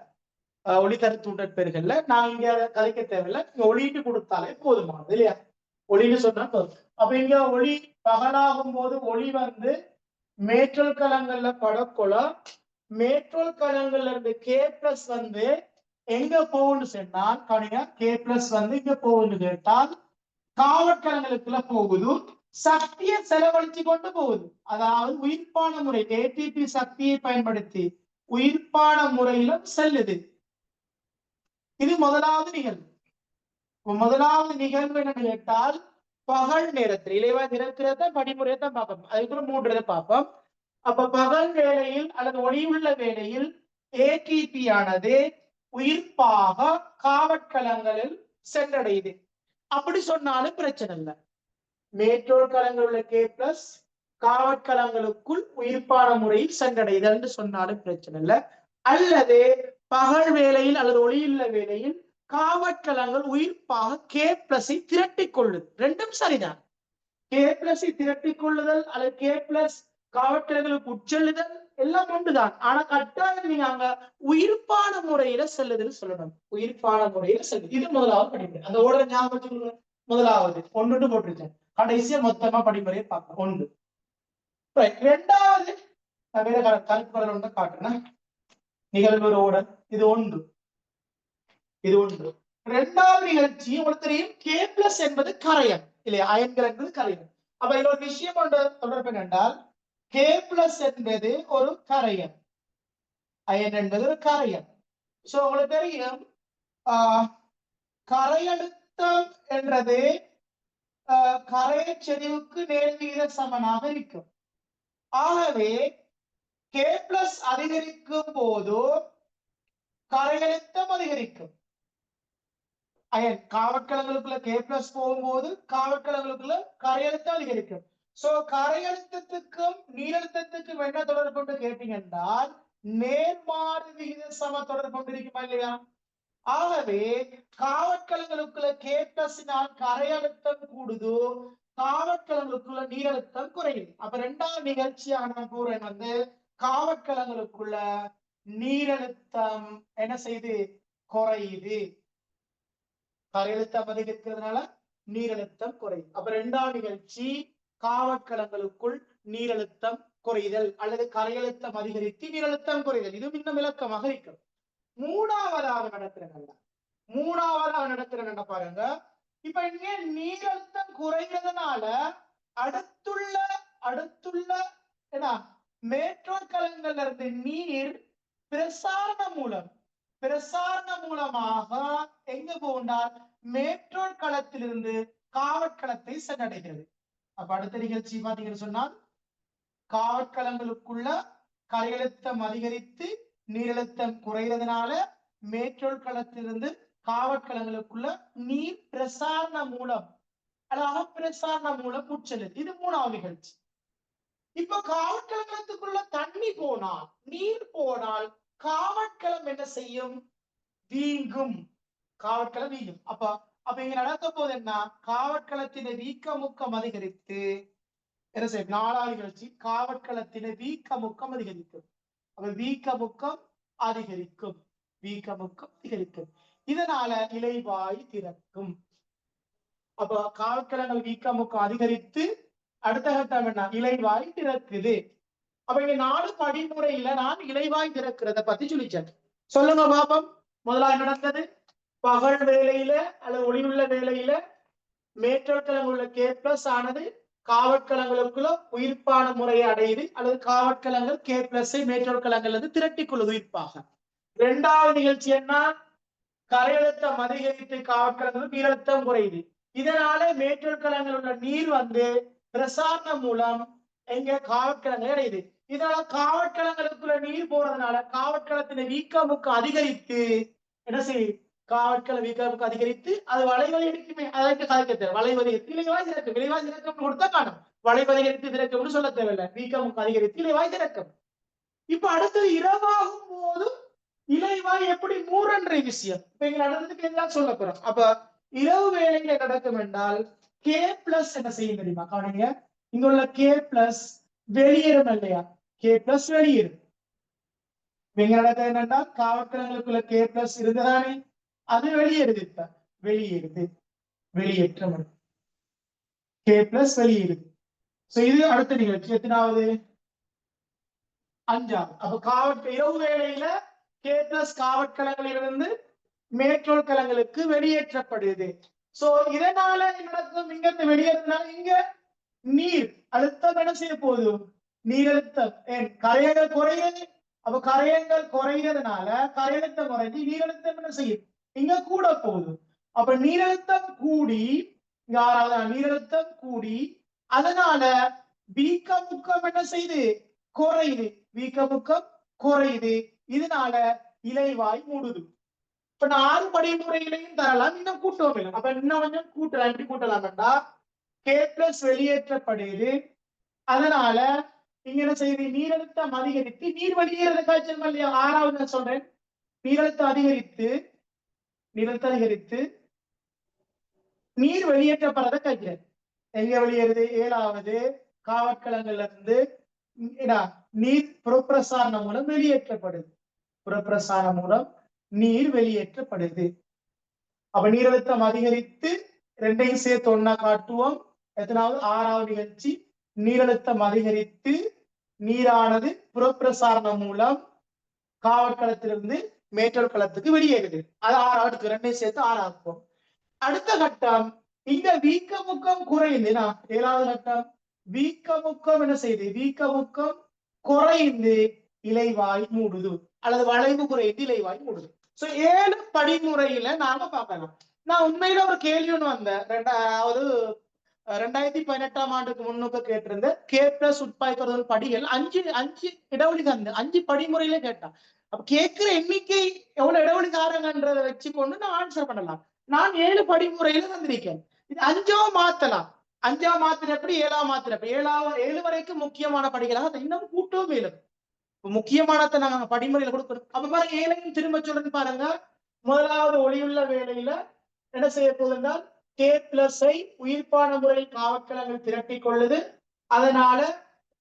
ஒளி தருத்தூட்டற் பேர்கள்ல நாங்க இங்க அதை கதைக்க தேவையில்லை. இங்க ஒளிட்டு கொடுத்தாலே போதுமானது இல்லையா? ஒளின்னு சொன்னா போதும். அப்ப இங்க ஒளி பகலாகும் போது ஒளி வந்து மேற்றல் களங்கள்ல படக்கொள்ள மேற்றல் களங்கள்ல இருந்து கே பிளஸ் வந்து எங்க போகுன்னு சொன்னால் கவனிங்க, கே பிளஸ் வந்து இங்க போகுன்னு கேட்டால் காவற்களங்களுக்குள்ள போகுது. சக்தியை செலவழிச்சு கொண்டு போகுது. அதாவது உயிர்ப்பான முறை ஏடிபி சக்தியை பயன்படுத்தி உயிர்ப்பான முறையிலும் செல்லுது. இது முதலாவது நிகழ்வு. முதலாவது நிகழ்வு என்ன கேட்டால் பகல் நேரத்தில் இலைவாய் திறக்கிறத படிமுறையை தான் பார்ப்போம். அதுக்கப்புறம் மூன்றதை பார்ப்போம். அப்ப பகல் வேளையில் அல்லது ஒளியுள்ள வேளையில் ATP ஆனது உயிர்ப்பாக காவற்கலங்களில் சென்றடையுது. அப்படி சொன்னாலும் பிரச்சனை இல்லை. மேற்றோர் கலங்கள் உள்ள K+ காவற்கலங்களுக்குள் உயிர்ப்பான முறையில் சென்றடையுது என்று சொன்னாலும் பிரச்சனை இல்லை. அல்லது பகல் வேளையில் அல்லது ஒளியுள்ள வேளையில் காவற்கலங்கள் உயிர்ப்பாக K+ திரட்டிக் கொள்ளுது. ரெண்டும் சரிதான். K+ திரட்டிக் கொள்ளுதல் அல்லது K+ காவற்கலங்களுக்கு உட்செல்லுதல் எல்லாம் ஒன்றுதான். ஆனா கட்டாயம் நீங்க அங்க உயிர்ப்பான முறையில செல்லுதுன்னு சொல்லணும். உயிர்ப்பான முறையில செல்லுது. இது முதலாவது படிக்கிறேன். அந்த ஓட ஞாபகம் முதலாவது ஒன்று போட்டிருக்கேன். கடைசியா மொத்தமா படிமுறையை பார்க்கலாம். ஒன்று. இரண்டாவது கருப்புகள் ஒன்று காட்டுறேன். நிகழ்வுகளோட இது ஒன்று. இது ஒன்று. இரண்டாவது நிகழ்ச்சி உங்களுக்கு தெரியும். K+ என்பது கரையம் இல்லையா? அயன்கள் என்பது கரையம். அப்ப இது ஒரு விஷயம் ஒன்று தொடர்பு என்றால் K+ என்பது ஒரு கரையம், அயன் என்பது ஒரு கரையம். சோ உங்களுக்கு தெரியும் கரையழுத்தம் என்றது கரைய செறிவுக்கு நேர்விகித சமனாக இருக்கும். ஆகவே K+ அதிகரிக்கும் போது கரையழுத்தம் அதிகரிக்கும். அயன் காவற்கலங்களுக்குள்ள K+ போகும்போது காவற்கலங்களுக்குள்ள கரையழுத்தம் அதிகரிக்கும். சோ கரையழுத்தத்துக்கும் நீரழுத்தத்துக்கும் என்ன தொடர்பு கொண்டு கேட்டீங்கன்னா நேர்மாறு விகித சம தொடர்பு கொண்டிருக்குமா இல்லையா? ஆகவே காவற்கலங்களுக்குள்ள K+னால் கரையழுத்தம் கூடுதோ காவற்கலங்களுக்குள்ள நீரழுத்தம் குறையுது. அப்ப இரண்டாவது நிகழ்ச்சியான கூறன் வந்து காவற்கலங்களுக்குள்ள நீரழுத்தம் என்ன செய்து குறையுது. கரையழுத்தம் அதிகரிக்கிறதுனால நீரழுத்தம் குறையுது. அப்ப இரண்டாவது நிகழ்ச்சி காவற்கலங்களுக்குள் நீரழுத்தம் குறைதல் அல்லது கரையழுத்தம் அதிகரித்து நீரழுத்தம் குறைதல். இது இன்னும் விளக்கமாக இருக்கிறது. மூணாவதாக நடக்கிற பாருங்க. இப்ப இங்க நீரழுத்தம் குறைகிறதுனால அடுத்துள்ள என்ன மேற்றோர் கலங்கள்ல இருந்து நீர் பிரசாரண மூலமாக எங்க போனால் மேற்றோர் களத்திலிருந்து காவற்களத்தை சென்றடைகிறது. அப்ப அடுத்த நிகழ்ச்சி பாத்தீங்கன்னு சொன்னால் காவற்கலங்களுக்குள்ள கரையழுத்தம் அதிகரித்து நீரழுத்தம் குறைகிறதுனால மேற்றோர் களத்திலிருந்து காவற்கலங்களுக்குள்ள நீர் பிரசாரண மூலம் உட்செல்லுது. இது மூணாவது நிகழ்ச்சி. இப்ப காவற்கலத்துக்குள்ள தண்ணி போனால் நீர் போனால் காவற்கலம் என்ன செய்யும்? வீங்கும். காவற்கலம் வீங்கும். அப்ப இங்க நடக்க போது என்ன? காவற்கலத்தின வீக்கமுக்கம் அதிகரித்து என்ன செய்யும்? நாலாவது நிகழ்ச்சி காவற்கலத்தின வீக்கமுக்கம் அதிகரிக்கும். அப்ப வீக்கமுக்கம் அதிகரிக்கும். இதனால இலைவாய் திறக்கும். அப்ப காவற்கலங்கள் வீக்கமுக்கம் அதிகரித்து அடுத்த கட்டம் என்ன? இலைவாய் திறக்குது. அப்ப இங்க 4 படிமுறையில நான் இலைவாய் திறக்கிறத பத்தி சொல்லிச்சேன். சொல்லுங்க பாப்பம். முதலாவது நடந்தது பகல் வேளையில அல்லது ஒளியுள்ள வேளையில மேற்றோர்கலம் உள்ள K+ ஆனது காவற்கலங்களுக்குள்ள உயிர்ப்பான முறையை அடையுது அல்லது காவற்கலங்கள் K+ மேற்றோர்கலங்கள் வந்து திரட்டிக் கொள்ளுது உயிர்ப்பாக. இரண்டாவது நிகழ்ச்சி என்ன? கரையழுத்தம் அதிகரித்து காவற்கலங்கள் நீரழுத்தம் குறையுது. இதனால மேற்றோர்கலங்கள் உள்ள நீர் வந்து பிரசாரணம் மூலம் எங்க காவற்கலங்களை அடையுது. இதனால காவற்கலங்களுக்குள்ள நீர் போறதுனால காவற்கலத்தின் வீக்கமுக்கு அதிகரித்து என்ன செய்யும்? காவற்கல வீக்கமுக்கு அதிகரித்து அது வளைவதை எடுக்குமே. அதற்கு சாதிக்க வளைவதை இலைவாய் திறக்கும். இலைவாய் திறக்கம் கொடுத்தா காணும். வளைவதிகரித்து திறக்கும்னு சொல்ல தேவையில்லை. வீக்கமுக்கு அதிகரித்து இலைவாய் திறக்கும். இப்ப அடுத்தது இரவாகும் போது இலைவாய் எப்படி மூறன்ற விஷயம் இப்ப இங்க நடந்ததுக்கு எல்லாம் சொல்ல போறோம். அப்ப இரவு வேளையில நடக்கும் என்றால் K+ என்ன செய்யும் தெரியுமா? கவனிங்க. இங்க உள்ள K+ வெளியேறும் இல்லையா? K+ வெளியேறும். இங்க நடக்கிறது என்னன்னா காவற்கலங்களுக்குள்ள K+ இருந்ததானே அது வெளியேறுது. இப்ப வெளியேற்றம் K+ வெளியேறுது. இது அடுத்த நிகழ்ச்சி. எத்தனாவது? 5வது. அப்ப இரவு வேளையில K+ காவற்கலங்களிலிருந்து மேற்றோர் கலங்களுக்கு வெளியேற்றப்படுது. சோ இதனால நடக்கும் இங்க வெளியேறினால இங்க நீர் அழுத்தம் என்ன செய்ய போகுது? நீரழுத்தம் கரையங்கள் குறையுது. அப்ப கரையங்கள் குறைகிறதுனால கரையழுத்தம் குறைஞ்சு நீரழுத்தம் என்ன செய்யும்? இங்க கூட போகுது. அப்ப நீரழுத்தம் கூடி நீரழுத்தம் கூடி அதனால வீக்கமுக்கம் என்ன செய்யுது? குறையுது. வீக்கமுக்கம் குறையுது. இதனால இலைவாய் மூடுது. இப்ப நான் 6 படிமுறைகளையும் தரலாம், இன்னும் கூட்டவும் இல்லை. அப்ப இன்னும் கொஞ்சம் கூட்டலாம். எப்படி கூட்டலாம்டா, K பிளஸ் வெளியேற்றப்படுது. அதனால இங்க என்ன செய்யுது, நீரழுத்தம் அதிகரித்து நீர் வெளியேறது காய்ச்சல் இல்லையா? 6வது நான் சொல்றேன், நீரழுத்தம் அதிகரித்து நீர் வெளியேற்றப்படுறத காய்க்கிறது. எங்க வெளியேறுது? 7வது காவற்களங்கள்ல இருந்து நீர் புறப்பிரசாரணம் மூலம் வெளியேற்றப்படுது. புறப்பிரசாரம் மூலம் நீர் வெளியேற்றப்படுது. அப்ப நீரழுத்தம் அதிகரித்து ரெண்டையும் சேர்த்து ஒன்னா காட்டுவோம். எத்தனாவது? 6வது நிகழ்ச்சி. நீரழுத்தம் அதிகரித்து நீரானது புறப்பிரசாரணம் மூலம் காவற்களத்திலிருந்து மேற்றோர் களத்துக்கு வெளியேறுது. அது 6வது, ரெண்டையும் சேர்த்து 6 அடுத்த கட்டம் இங்க வீக்கமுக்கம் குறையுது. 7வது கட்டம் வீக்கமுக்கம் என்ன செய்யுது? வீக்கமுக்கம் குறைந்து இலைவாய் மூடுது, அல்லது வளைவு குறைந்து இலைவாய் மூடுது. சோ 7 படிமுறையில நாம பார்க்கலாம். நான் உண்மையில ஒரு கேள்வி ஒண்ணு வந்தேன், 2018ஆம் ஆண்டுக்கு முன்னுக்கு கேட்டிருந்த K பிளஸ் உட்பாய்க்கிறது படிகள் 5 இடைவெளி தந்து 5 படிமுறையில கேட்டான். அப்ப கேட்கிற எண்ணிக்கை எவ்வளவு இடைவெளி காரங்கன்றதை வச்சுக்கொண்டு நான் ஆன்சர் பண்ணலாம். நான் 7 படிமுறையில வந்திருக்கேன். இது 5ஆம் மாத்தலாம். 5ஆம் மாத்திர எப்படி 7ஆம் மாத்திர 7 வரைக்கும் முக்கியமான படிகளாக இன்னும் கூட்டவும் மேலும் முக்கியமானதை நாங்க படிமுறையில கொடுக்கணும். அப்ப பாருங்க, 7ஐயும் திரும்ப சொல்றது பாருங்க. முதலாவது ஒளியுள்ள வேலையில என்ன செய்ய போகுதுன்னா, K பிளஸ் ஐ உயிர்ப்பான முறையில் காவற்களங்கள் திரட்டிக் கொள்ளுது. அதனால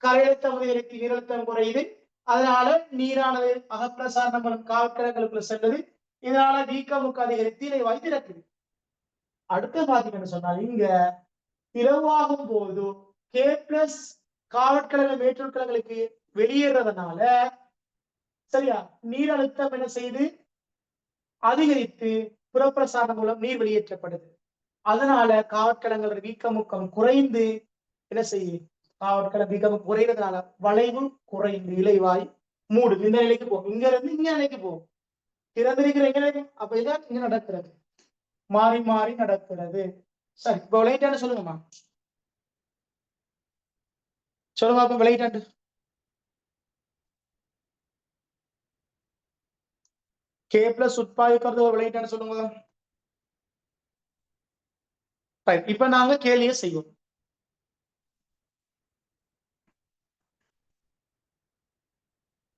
கரையழுத்தம் அதிகரித்து நீரழுத்தம் குறையுது. அதனால நீரானது அகப்பிரசாரணம் மூலம் காவற்களங்களுக்குள்ள செல்லுது. இதனால வீக்கமுக்கு அதிகரித்து இலைவாய் திறக்குது. அடுத்து பாத்தீங்கன்னு சொன்னால், இங்க பிளவாகும் போது K பிளஸ் காவற்களங்கள் மேற்றூர்கலங்களுக்கு வெளியேறதுனால சரியா நீரழுத்தம் என்ன செய்து அதிகரித்து புறப்பிரசாரம் மூலம் நீர் வெளியேற்றப்படுது. அதனால காவற்களங்கள் வீக்கமுக்கம் குறைந்து என்ன செய்யும், காவற்கள வீக்கமுக்கம் குறைகிறதுனால வளைவு குறைந்து இலைவாய் மூடு இந்த நிலைக்கு போகும். இங்க இருந்து இங்க நிலைக்கு போகும். திறந்திருக்கிற எங்க நிலைக்கு, அப்ப இதான் இங்க நடக்கிறது, மாறி மாறி நடக்கிறது. சரி, இப்ப விளையாட்டு சொல்லுங்கம்மா, சொல்லுங்க. அப்ப விளையாட்டு K பிளஸ் உட்பாய்க்கிறது ஒரு விளையாட்டு சொல்லுங்க. இப்ப நாங்க கேள்வியை செய்வோம்.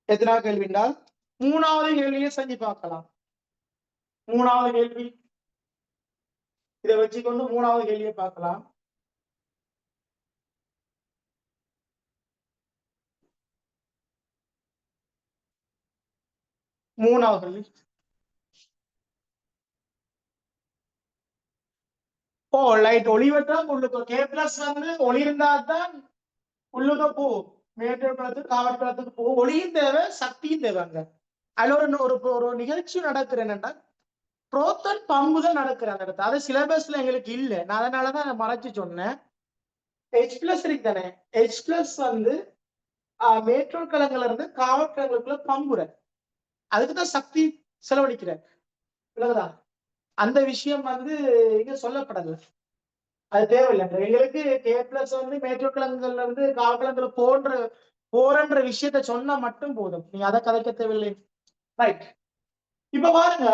எத்தனாவது கேள்விண்டா? 3வது கேள்வியை செஞ்சு பார்க்கலாம். 3வது கேள்வி இதை வச்சுக்கொண்டு 3வது கேள்வியை பார்க்கலாம். மூணாவது கேள்வி. ஓ லைட் ஒளிவட்டம் உள்ளுக்கு K பிளஸ் வந்து ஒளி இருந்தா தான் உள்ளுக்க போகும். மேட்டூர் களத்துக்கு காவற்களத்துக்கு போகும். ஒளியும் தேவை, சக்தியும் தேவை. அங்க அதுல ஒரு நிகழ்ச்சி நடக்குற என்னன்னா, புரோத்தன் பங்குதான் நடக்குற அந்த இடத்துல. அது சிலபஸ்ல எங்களுக்கு இல்ல, நான் அதனாலதான் மறைச்சு சொன்னேன். H பிளஸ் இருக்கு தானே, H பிளஸ் வந்து மேட்டூர் களங்கள்ல இருந்து காவற்களங்களுக்குள்ள பங்குற, அதுக்குதான் சக்தி செலவழிக்கிற. விளக்குதா? அந்த விஷயம் வந்து இங்க சொல்லப்படல, அது தேவையில்லை எங்களுக்கு. K பிளஸ் வந்து மேட்டூர் இருந்து காவற்களங்கள் போறன்ற விஷயத்த சொன்னா மட்டும் போதும், நீங்க அதை கதைக்க தேவையில்லை. ரைட், இப்ப பாருங்க.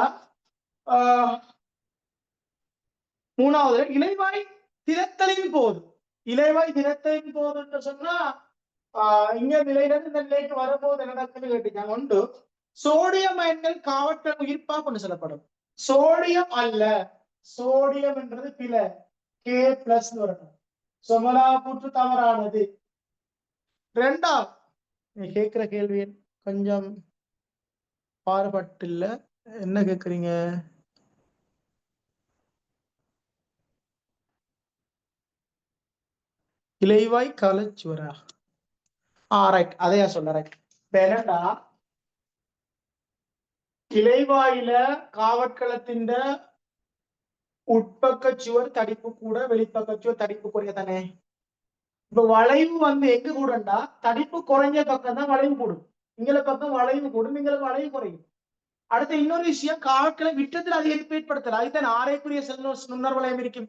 3வது இலைவாய் திறத்தலின் போது. இலைவாய் திறத்தலின் போது என்று சொன்னா, இங்க நிலையிலிருந்து இந்த நிலைக்கு வரும்போது என்ன நடக்குதுன்னு கேட்டீங்க. ஒன்று, சோடியம் அயன்கள் காவற்கள் உயிர்ப்பா கொண்டு செல்லப்படும். சோடியம் அல்ல, சோடியம் என்றது பில K பிளஸ் வரணும். சொமலா கூற்று தவறானது. 2வது, நீ கேட்கிற கேள்வி கொஞ்சம் பாறுபட்டு இல்ல, என்ன கேக்குறீங்க? இலைவாய் கலச்சுவரா? ரைட், அதையா சொல்ல. ரைட், என்னடா இலைவாயில காவற்களத்தின் உட்பக்க சுவர் தடிப்பு கூட, வெளிப்பக்க சுவர் தடிப்பு குறைய தானே. இப்ப வளைவு வந்து எங்க கூடண்டா, தடிப்பு குறைஞ்ச பக்கம் தான் வளைவு கூடும். இங்கள பக்கம் வளைவு கூடும், இங்க வளைவு குறையும். அடுத்த இன்னொரு விஷயம், காவற்களை விட்டத்தில் அதிகரிப்பு ஏற்படுத்தல. அதுதான் ஆரைக்குரிய நுண்ணர் வளையம் இருக்கும்.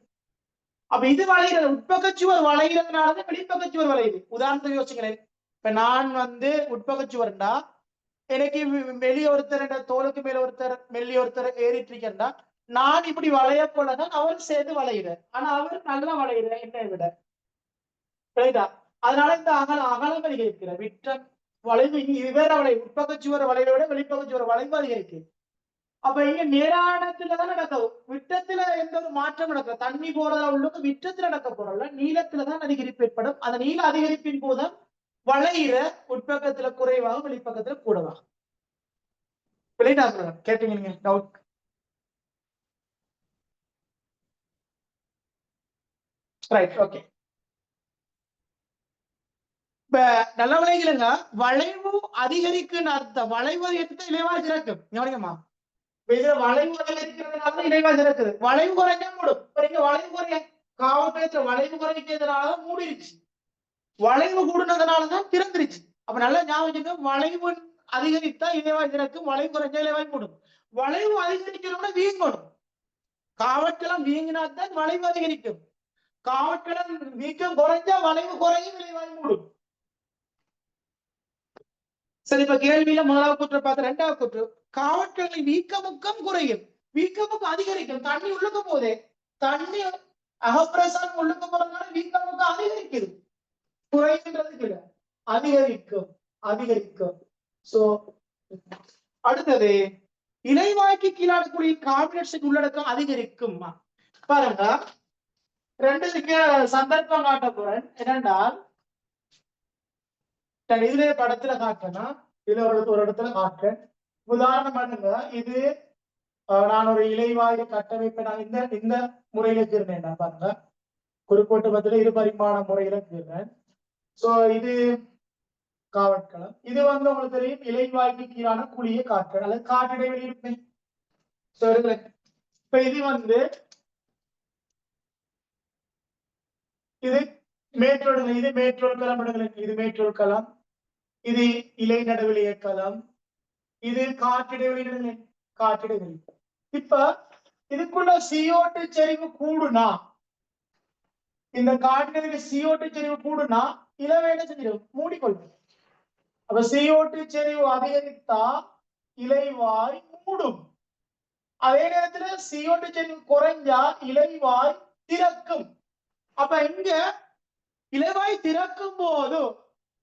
அப்ப இது வளைகிறது, உட்பக்க சுவர் வளைகிறதுனாலதான் வெளிப்பக்க சுவர் வளையுது. உதாரணத்துக்கு யோசிக்கிறேன், இப்ப நான் வந்து உட்பக்க சுவர்ண்டா எனக்கு வெளியே ஒருத்தர் தோலுக்கு மேல ஒருத்தர் மெல்லி ஒருத்தர் ஏறிட்டு இருக்கா, நான் இப்படி வளைய போலதான் அவர் சேர்ந்து வளையிற. ஆனா அவர் நல்லா வளையிற என்னை விட. சரிதா? அதனால இந்த அகலம் அதிகரிக்கிற விட்டம் வளைவு இது வேற வளைவு. உட்பக்கச்சுவர் வளைவை விட வெளிப்பக்கச்சுவர் வளைவு அதிகரிக்கு. அப்ப இங்க நேரானத்துலதான் நடக்கும். விட்டத்துல எந்த ஒரு மாற்றம் நடக்கும். தண்ணி போறதா உள்ளுக்கு விட்டத்துல நடக்க போறல, நீளத்துலதான் அதிகரிப்பு ஏற்படும். அந்த நீள அதிகரிப்பின் போது வளையிற உட்பக்கத்துல குறைவாக வெளிப்பக்கத்துல கூடவா. கேட்டீங்க நீங்க டவுட்? Right, okay. இப்ப நல்ல விளைவுங்க, வளைவு அதிகரிக்குன்னு அர்த்தம். வளைவு எடுத்து இலைவா சிறக்கும். கவனிக்கமா, இதுல வளைவு அதிகரிக்கிறதுனால இலைவா சிறக்குது. வளைவு குறைஞ்சா மூடும். வளைவு குறைய காவல்துறை வளைவு குறைக்கிறதுனாலதான் மூடிருச்சு. வளைவு கூடுனதுனாலதான் திறந்துருச்சு. அப்ப நல்லா ஞாபகம், வளைவு அதிகரித்தா இலைவாய் திறக்கும், வளைவு குறைஞ்சா இலைவாய் மூடும். வளைவு அதிகரிக்கிறோட வீங்கணும். காவற்களம் வீங்கினாத்தான் வளைவு அதிகரிக்கும். காவற்களம் வீக்கம் குறைஞ்சா வளைவு குறையும், இலைவாய் மூடும். சரி, இப்ப கேள்வியில முதலாவது கூற்று பார்த்து இரண்டாவது கூற்று, காவற்களின் வீக்கமுக்கம் குறையும், வீக்கமுக்கம் அதிகரிக்கும். தண்ணி உள்ளுக்கு போதே, தண்ணி அகப்பிரசாரம் உள்ளுக்கு போறதுனால வீக்கமுக்கம் அதிகரிக்குது, குறைகின்றதுக்கு இல்ல, அதிகரிக்கும் அதிகரிக்கும். சோ அடுத்தது, இலைவாய்க்கு கீழான குழியில் கார்பனேட்ஸின் உள்ளடக்கம் அதிகரிக்கும். பாருங்க, ரெண்டுக்கு சந்தர்ப்பம் காட்ட போறேன். என்னென்றால், இதுல படத்துல காட்டுறேன்னா, இதுல ஒரு இடத்துல காட்டுறேன். உதாரணம் பண்ணுங்க, இது நான் ஒரு இலைவாயு கட்டமைப்பை நான் இந்த முறையில கீர்னேன். நான் பாருங்க, குறிப்பிட்ட பத்தில இரு பரிமாண முறையில கீர்னேன். சோ இது காவற்களம். இது உங்களுக்கு தெரியும், இலைவாய்க்கு கீழான குழியை காட்டுறேன் அல்லது காட்டு இடைவெளி இருப்பேன். இப்ப இது இது மேற்றோடு, இது மேற்றோல் களம், இது மேற்றோல் களம், இது இலை நடுவெளிய களம், இது காற்றிடைவெளி காற்றிடைவெளி. இப்ப இதுக்குள்ள CO2 செறிவு கூடுனா, இந்த காற்றிடைவெளி CO2 செறிவு கூடுனா இலவேட செஞ்சிடும், மூடிக்கொள்ளும். அப்ப CO2 செறிவு அதிகரித்தா இலைவாய் மூடும். அதே நேரத்துல CO2 செறிவு குறைஞ்சா இலைவாய் திறக்கும். அப்ப இங்க இலைவாய் திறக்கும் போது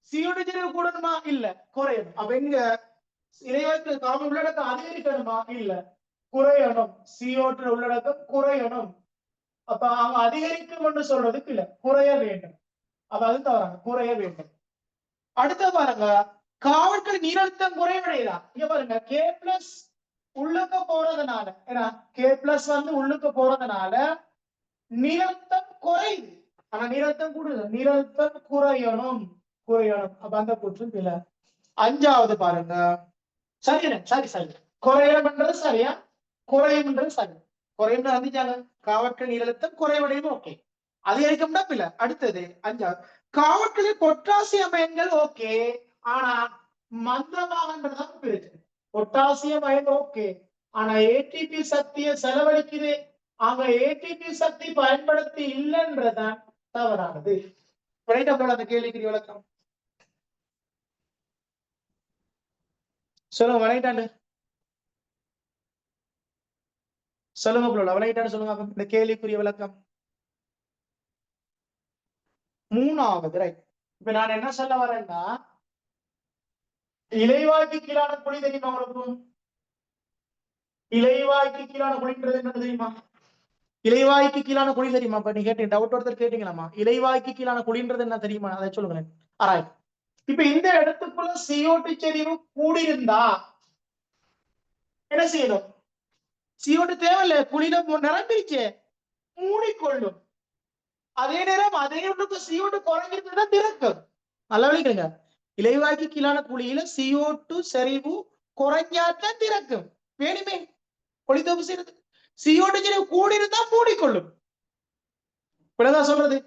CO2 செறிவு கூடணுமா? இல்ல, குறையணும். அப்ப இங்க இலைவாய்க்கு கார்பன் உள்ளடக்கம் அதிகரிக்கணுமா? இல்ல, குறையணும். CO2 உள்ளடக்கம் குறையணும். அப்ப அவங்க அதிகரிக்கும் என்று சொல்றதுக்கு இல்ல, குறைய வேண்டும். அப்ப அது தவறாங்க, குறைய வேண்டும். அடுத்த பாருங்க, காவல்கள் நீரழுத்தம் குறைவடையதா? இங்க பாருங்க, K+ உள்ளுக்கு போறதுனால, ஏன்னா K+ உள்ளுக்கு போறதுனால நீரழுத்தம் குறையுது. ஆனா நீரழுத்தம் கூடுது, நீரழுத்தம் குறையணும் குறையணும். அப்ப அந்த கூற்றும் இல்ல. அஞ்சாவது பாருங்க, சரி குறையணும்ன்றது சரியா, குறையும்ன்றது சரி. குறையும் வந்துச்சாங்க, காவற்கள் நீரழுத்தம் குறைவடையும், ஓகே. அதிகரிக்கும்னா இல்ல. அடுத்தது அஞ்சாவது, காவற்களில் பொட்டாசியம் அயன்கள் ஓகே, ஆனா மந்தமாகன்றதான் பிரச்சனை. பொட்டாசியம் அயன் ஓகே, ஆனா ஏடிபி சக்தியை செலவழிக்குது, அங்க ஏடிபி சக்தி பயன்படுத்தி இல்லைன்றதான் தவறானது. அந்த கேள்விக்கு விளக்கம் சொல்லுங்க. வளைட்டாண்டு சொல்லுங்க ப்ரோ, வளைட்டாண்டு சொல்லுங்க. இந்த கேள்விக்குரிய விளக்கம் மூணாவது. ரைட். இப்ப நான் என்ன சொல்ல வரேன்னா, இலைவாய்க்கு கீழான குழி தெரியுமா உங்களுக்கு? இலைவாய்க்கு கீழான குழின்றது என்ன தெரியுமா? இலைவாய்க்கு கீழான குழி தெரியுமா? இப்ப நீ கேட்டீங்க, டவுட் ஒருத்தர் கேட்டீங்களாமா, இலைவாய்க்கு கீழான குழின்றது என்ன தெரியுமா? அதை சொல்லுங்க. ஆராய். இப்ப இந்த இடத்துக்குள்ள CO2 செறிவு கூடியிருந்தா என்ன செய்யணும்? CO2 தேவையில்லை, குழியில நிரம்பிருச்சு, மூடிக்கொள்ளும். அதே நேரம் அதே ஒன்றுக்கு CO2 குறைஞ்சிருந்தா திறக்கும். நல்ல வழிக்குங்க, இலைவாய்க்கு கீழான குழியில CO2 செறிவு குறைஞ்சாத்தான் திறக்கும். வேணுமே ஒளித்தொகுப்பு செய்யறது. CO2 செறிவு கூடி இருந்தா மூடிக்கொள்ளும். இப்படிதான் சொல்றது.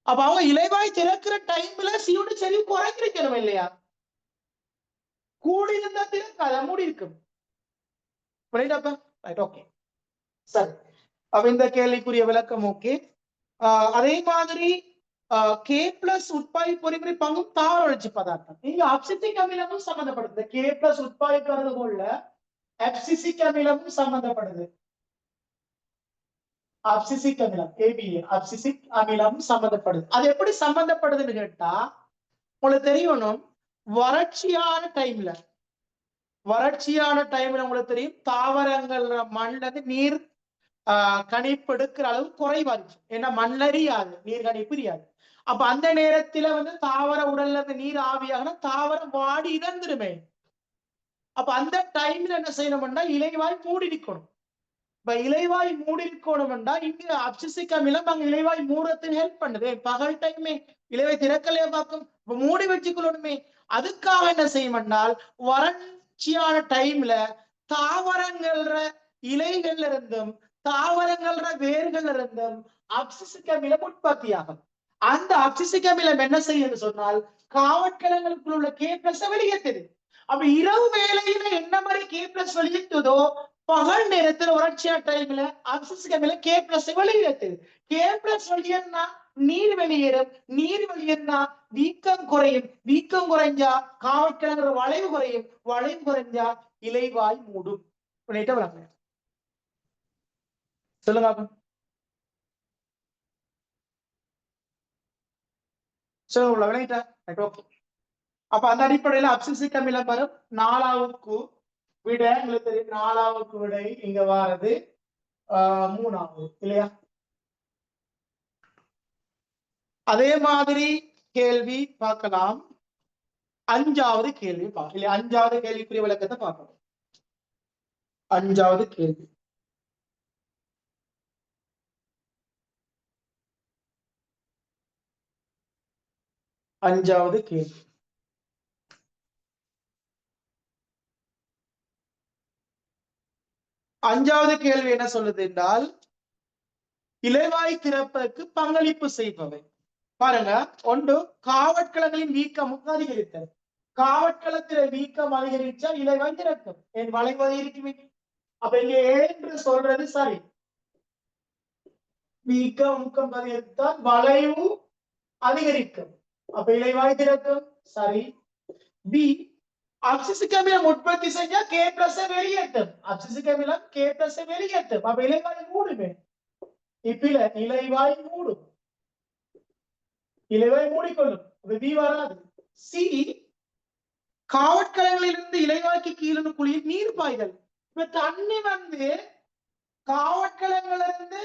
அப்ப அவங்க இலைவாய் திறக்கிற டைம்ல CO2 செறிவு குறைஞ்சிருக்கணும் இல்லையா? கூடி இருந்தா திறக்காத, மூடி இருக்கும். ஓகே, சரி. அப்ப இந்த கேள்விக்குரிய விளக்கம் ஓகே. அதே மாதிரி கே பிளஸ் உட்பாய் பொறிமுறை பங்கும் தாவர வளர்ச்சி பதார்த்தம். இங்க அப்சிட்டிக் அமிலமும் சம்பந்தப்படுது. கே பிளஸ் உட்பாய்க்கிறது போல அப்சிசிக் அமிலமும் சம்பந்தப்படுது. அப்சிசிக் அமிலம் ஏபிஏ அப்சிசிக் அமிலம் சம்பந்தப்படுது. அது எப்படி சம்பந்தப்படுதுன்னு கேட்டா உங்களுக்கு தெரியணும், வறட்சியான டைம்ல உங்களுக்கு தெரியும் தாவரங்கள் மண்ல இருந்து நீர் கணிப்பு எடுக்கிற அளவு குறைவா இருந்துச்சு. ஏன்னா மண்ணறியாது, நீர் கணிப்பு அறியாது. அப்ப அந்த நேரத்துல தாவர உடல்ல இருந்து நீர் ஆவியாகனா தாவரம் வாடி இறந்துருமே. அப்ப அந்த டைம்ல என்ன செய்யணும்னா இலைவாய் மூடி இருக்கணும். இப்ப இலைவாய் மூடி இருக்கணும்னா இங்க அப்சிசிக் அமிலம் அங்க இலைவாய் மூடத்துக்கு ஹெல்ப் பண்ணுது. பகல் டைமே இலைவாய் திறக்கலையா பார்க்கும், இப்ப மூடி வச்சுக்கொள்ளணுமே. அதுக்காக என்ன செய்யும்னால் வறட்சியான டைம்ல தாவரங்கள்ற இலைகள்ல இருந்தும் தாவரங்கள்ற வேர்கள் இருந்தும் அப்சிசிக் அமிலம் உற்பத்தி ஆகும். அந்த அப்சிசிக் அமிலம் என்ன செய்யுது சொன்னால் காவற்கலங்களுக்குள்ள உள்ள கே பிளஸ் வெளியேற்றுது. அப்ப இரவு வேளையில என்ன மாதிரி கே பிளஸ் வெளியேற்றுதோ பகல் நேரத்துல வறட்சியா டைம்ல அப்சிசிக் அமிலம் கே பிளஸ் வெளியேற்றுது. கே பிளஸ் வெளியேறினா நீர் வெளியேறும், நீர் வெளியேறினா வீக்கம் குறையும், வீக்கம் குறைஞ்சா காவற்கலங்கிற வளைவு குறையும், வளைவு குறைஞ்சா இலைவாய் மூடும். சொல்லுங்க சொல்லுங்க விளையிட்டா. அப்ப அந்த அடிப்படையில அப்சிசிக் அமிலம் வரும். 4வது விட உங்களுக்கு தெரியும், 4வது விடை இங்க வாரது 3வது இல்லையா? அதே மாதிரி கேள்வி பார்க்கலாம். 5வது கேள்வி பார்க்கலாம். 5வது கேள்விக்குரிய விளக்கத்தை பார்க்கலாம். 5வது கேள்வி. அஞ்சாவது கேள்வி. அஞ்சாவது கேள்வி என்ன சொல்லுது என்றால் இலைவாய் திறப்பதற்கு பங்களிப்பு செய்பவை. பாருங்க, ஒன்று காவற்களங்களின் வீக்கம் அதிகரித்தல். காவற்களத்தில வீக்கம் அதிகரிச்சா இலைவாய் திறக்கும், என் வளைவதை இருக்குமே. அப்ப இங்க என்று சொல்றது சரி. வீக்கம் முக்கம் அதிகரித்தால் வளைவு அதிகரிக்கும், அப்ப இலைவாய் திறக்கும் சரி. பி அப்சிசிக் அமிலம் உற்பத்தி செஞ்சா கே பிளஸ் வெளியேற்றும். அப்சிசிக் அமிலம் கே பிளஸ் வெளியேற்றும், அப்ப இலைவாய் மூடுமே. இப்பில இலைவாய் மூடும், இலைவாய் மூடிக்கொள்ளும், பி வராது. சி காவற்கலங்களிலிருந்து இலைவாய்க்கு கீழே குளிர் நீர் பாய்தல். இப்ப தண்ணி காவற்கலங்களிலிருந்து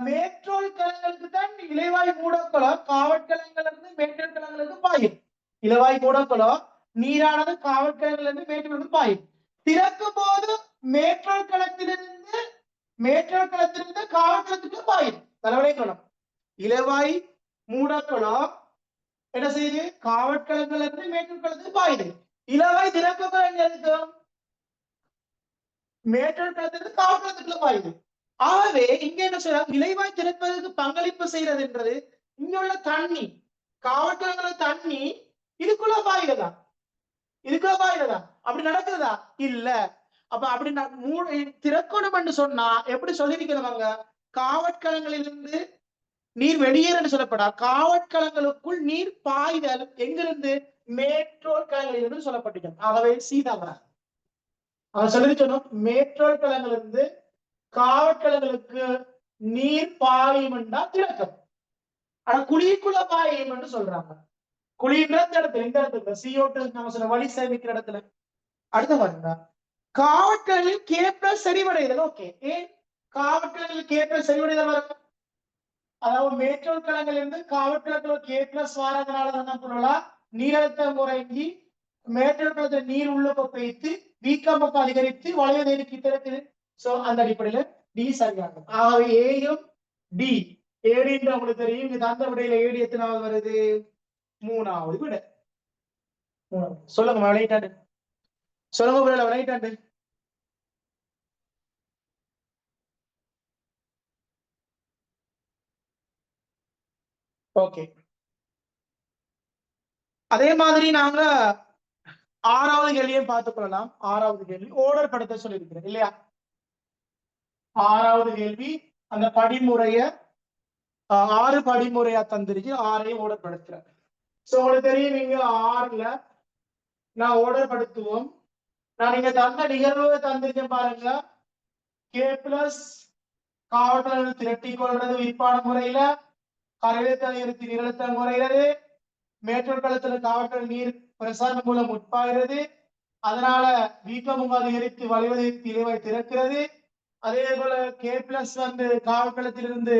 மேற்றோல் கலங்களுக்கு தான் இலைவாய் மூடக்குளம், காவற்கலங்கள்ல இருந்து மேற்றோல் கலங்களுக்கு பாயும். இலைவாய் மூடக்குளம் நீரானது காவற்கலங்களிலிருந்து மேற்றோல் பாயும். திறக்கும் போது மேற்றோல் களத்திலிருந்து காவற்கலத்துக்கு பாயும். தலைவலை குளம் இலைவாய் மூடக்குளம் என்ன செய்யுது, காவற்கலங்கள்ல இருந்து மேற்றோல் களத்துக்கு பாயுது. இலவாய் திறப்புகள் எங்க இருக்கும், மேற்றோல் களத்திலிருந்து காவற்கலத்துக்குள்ள பாயுது. ஆகவே இங்க என்ன சொல்றாங்க, இலைவாய் திறப்பதற்கு பங்களிப்பு செய்யறதுன்றது இங்க உள்ள தண்ணி, காவற்கலங்கள தண்ணி இதுக்குள்ள பாயுதா, அப்படி நடக்குதா இல்ல. அப்ப அப்படி திறக்கணும் சொன்னா எப்படி சொல்லிருக்கிறவங்க, காவற்கலங்களிலிருந்து நீர் வெளியேறு சொல்லப்படா, காவற்கலங்களுக்குள் நீர் பாய்தல் எங்கிருந்து, மேற்றோல் கலங்களிலிருந்து சொல்லப்பட்டிருக்கும். ஆகவே சீதாவரா அவன் சொல்லிருக்கணும், மேற்றோல் கலங்களிலிருந்து காவற்கலங்களுக்கு நீர் பாயும் திறக்கும். ஆனா குழிக்குள்ள பாயும் என்று சொல்றாங்க. குழின்ற இடத்துல இந்த இடத்துல CO2 நம்ம சொன்ன வழி சேமிக்கிற இடத்துல. அடுத்த பாருங்க, காவற்கலங்களில் கே பிளஸ் செறிவடைதல். ஓகே, ஏன் காவற்கலங்களில் கே பிளஸ் செறிவடைதல் வரும், அதாவது மேற்றோல் கலங்கள் இருந்து காவற்கலங்கள் கே பிளஸ் வாரதுனால என்ன பண்ணலாம், நீரழுத்தம் குறைஞ்சி மேற்றோல் கலத்தில் நீர் உள்ள வைத்து வீக்கம் அதிகரித்து வளைவு நெருக்கி திறக்குது. சோ அந்த அடிப்படையில டி சரியாகும். ஆகவே ஏயும் டி, ஏடி என்று உங்களுக்கு தெரியும். இங்க தந்த விடையில ஏடி எத்தனாவது வருது, 3வது விட. சொல்லுங்க விளையாட்டாண்டு, சொல்லுங்க விளையாட்டாண்டு. ஓகே, அதே மாதிரி நாங்க 6வது கேள்வியும் பார்த்துக் கொள்ளலாம். 6வது கேள்வி ஓர்டர் படுத்த சொல்லியிருக்கிறேன் இல்லையா? 6வது கேள்வி அந்த படிமுறைய 6 படிமுறையா தந்திருக்கு, 6ஐயும் ஓர்டர் படுத்துறேன். சோ உங்களுக்கு தெரியும், நீங்க 6ல நான் ஓர்டர் படுத்துவோம். நான் நீங்க தந்த நிகழ்வு தந்திருக்கேன் பாருங்க. K பிளஸ் காவல்கள் திரட்டி கொள்றது விற்பான முறையில, கரையழுத்தம் இருத்தி நிரழுத்தம் குறைகிறது, மேற்றோர் களத்துல காவல்கள் நீர் பிரசாரம் மூலம் உட்பாகிறது, அதனால வீக்கமும் அதிகரித்து வளைவது இலைவாய் திறக்கிறது. அதே போல K பிளஸ் வந்து காவல்களத்திலிருந்து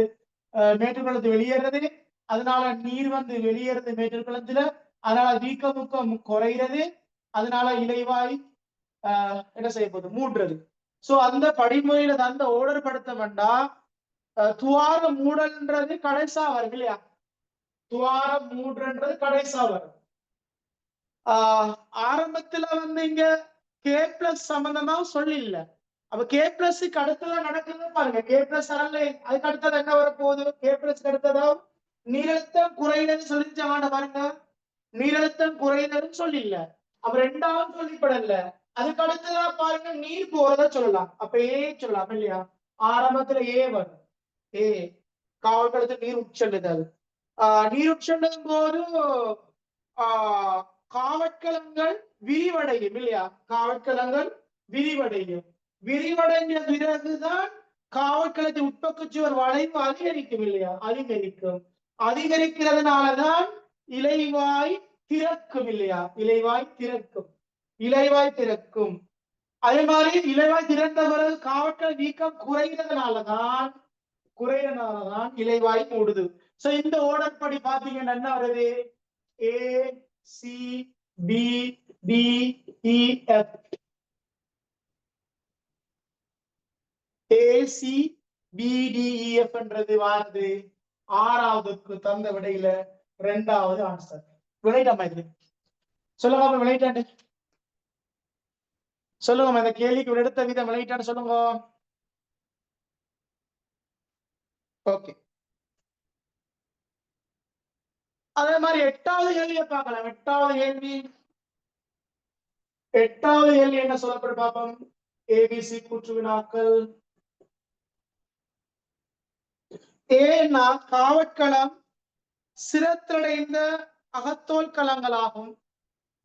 மேட்டூர் களத்து வெளியேறது, அதனால நீர் வந்து வெளியேறது மேட்டூர் களத்துல, அதனால வீக்கமுக்கம் குறைகிறது, அதனால இலைவாய் என்ன செய்ய போகுது, மூடுறது. சோ அந்த படிமுறையில அந்த ஓர்டர் படுத்த வேண்டாம். துவார மூடல்ன்றது கடைசா வரும் இல்லையா, துவாரம் மூடுன்றது கடைசா வரும். ஆரம்பத்துல வந்து இங்க K பிளஸ் சம்பந்தமா சொல்லல. அப்ப K பிளஸ்க்கு அடுத்ததான் நடக்குது பாருங்க. K பிளஸ் அல்ல, அதுக்கு அடுத்தது என்ன வரப்போகுது, K பிளஸ் அடுத்ததா நீரழுத்தம் குறைந்தது சொல்லிச்சாங்க பாருங்க. நீரழுத்தம் குறைந்ததுன்னு சொல்லல, அப்ப ரெண்டாவது சொல்லிப்படல. அதுக்கு அடுத்ததா பாருங்க நீர் போறத சொல்லலாம். அப்ப ஏ சொல்லலாம் இல்லையா, ஆரம்பத்துல ஏ வரும். ஏ காவல்களத்து நீர் உட்செல்லுதல். நீர் உட்செல்லும் போது காவற்களங்கள் விரிவடையும் இல்லையா, காவற்களங்கள் விரிவடையும். விரிவடைந்த பிறகுதான் காவற்களத்தின் உட்பக்க சுவர் வளைவு அதிகரிக்கும் இல்லையா, அதிகரிக்கும். அதிகரிக்கிறதுனாலதான் இலைவாய் திறக்கும் இல்லையா, இலைவாய் திறக்கும், இலைவாய் திறக்கும். அதே மாதிரி இலைவாய் திறந்த பிறகு காவற்கள் வீக்கம் குறைகிறதுனாலதான் இலைவாய் மூடுது. சோ இந்த ஓர்டர் படி பாத்தீங்கன்னா என்ன வருது, A C B D E F, A C B D E F என்றது வாருது ஆறாவதுக்கு தந்த விடையில 2வது ஆன்சர். விளையாட்டாமா இது சொல்லுங்க, விளையாட்டாண்டு சொல்லுங்க, இந்த கேள்விக்கு எடுத்த விதம் விளையாட்டான்னு சொல்லுங்க. ஓகே, அதே மாதிரி 8வது கேள்வியை பார்க்கலாம். 8வது கேள்வி என்ன சொல்லப்படும் பார்ப்போம். ABC கூற்று வினாக்கள். ஏன்னா காவற்களம் சிரத்தடைந்த அகத்தோல் களங்களாகும்.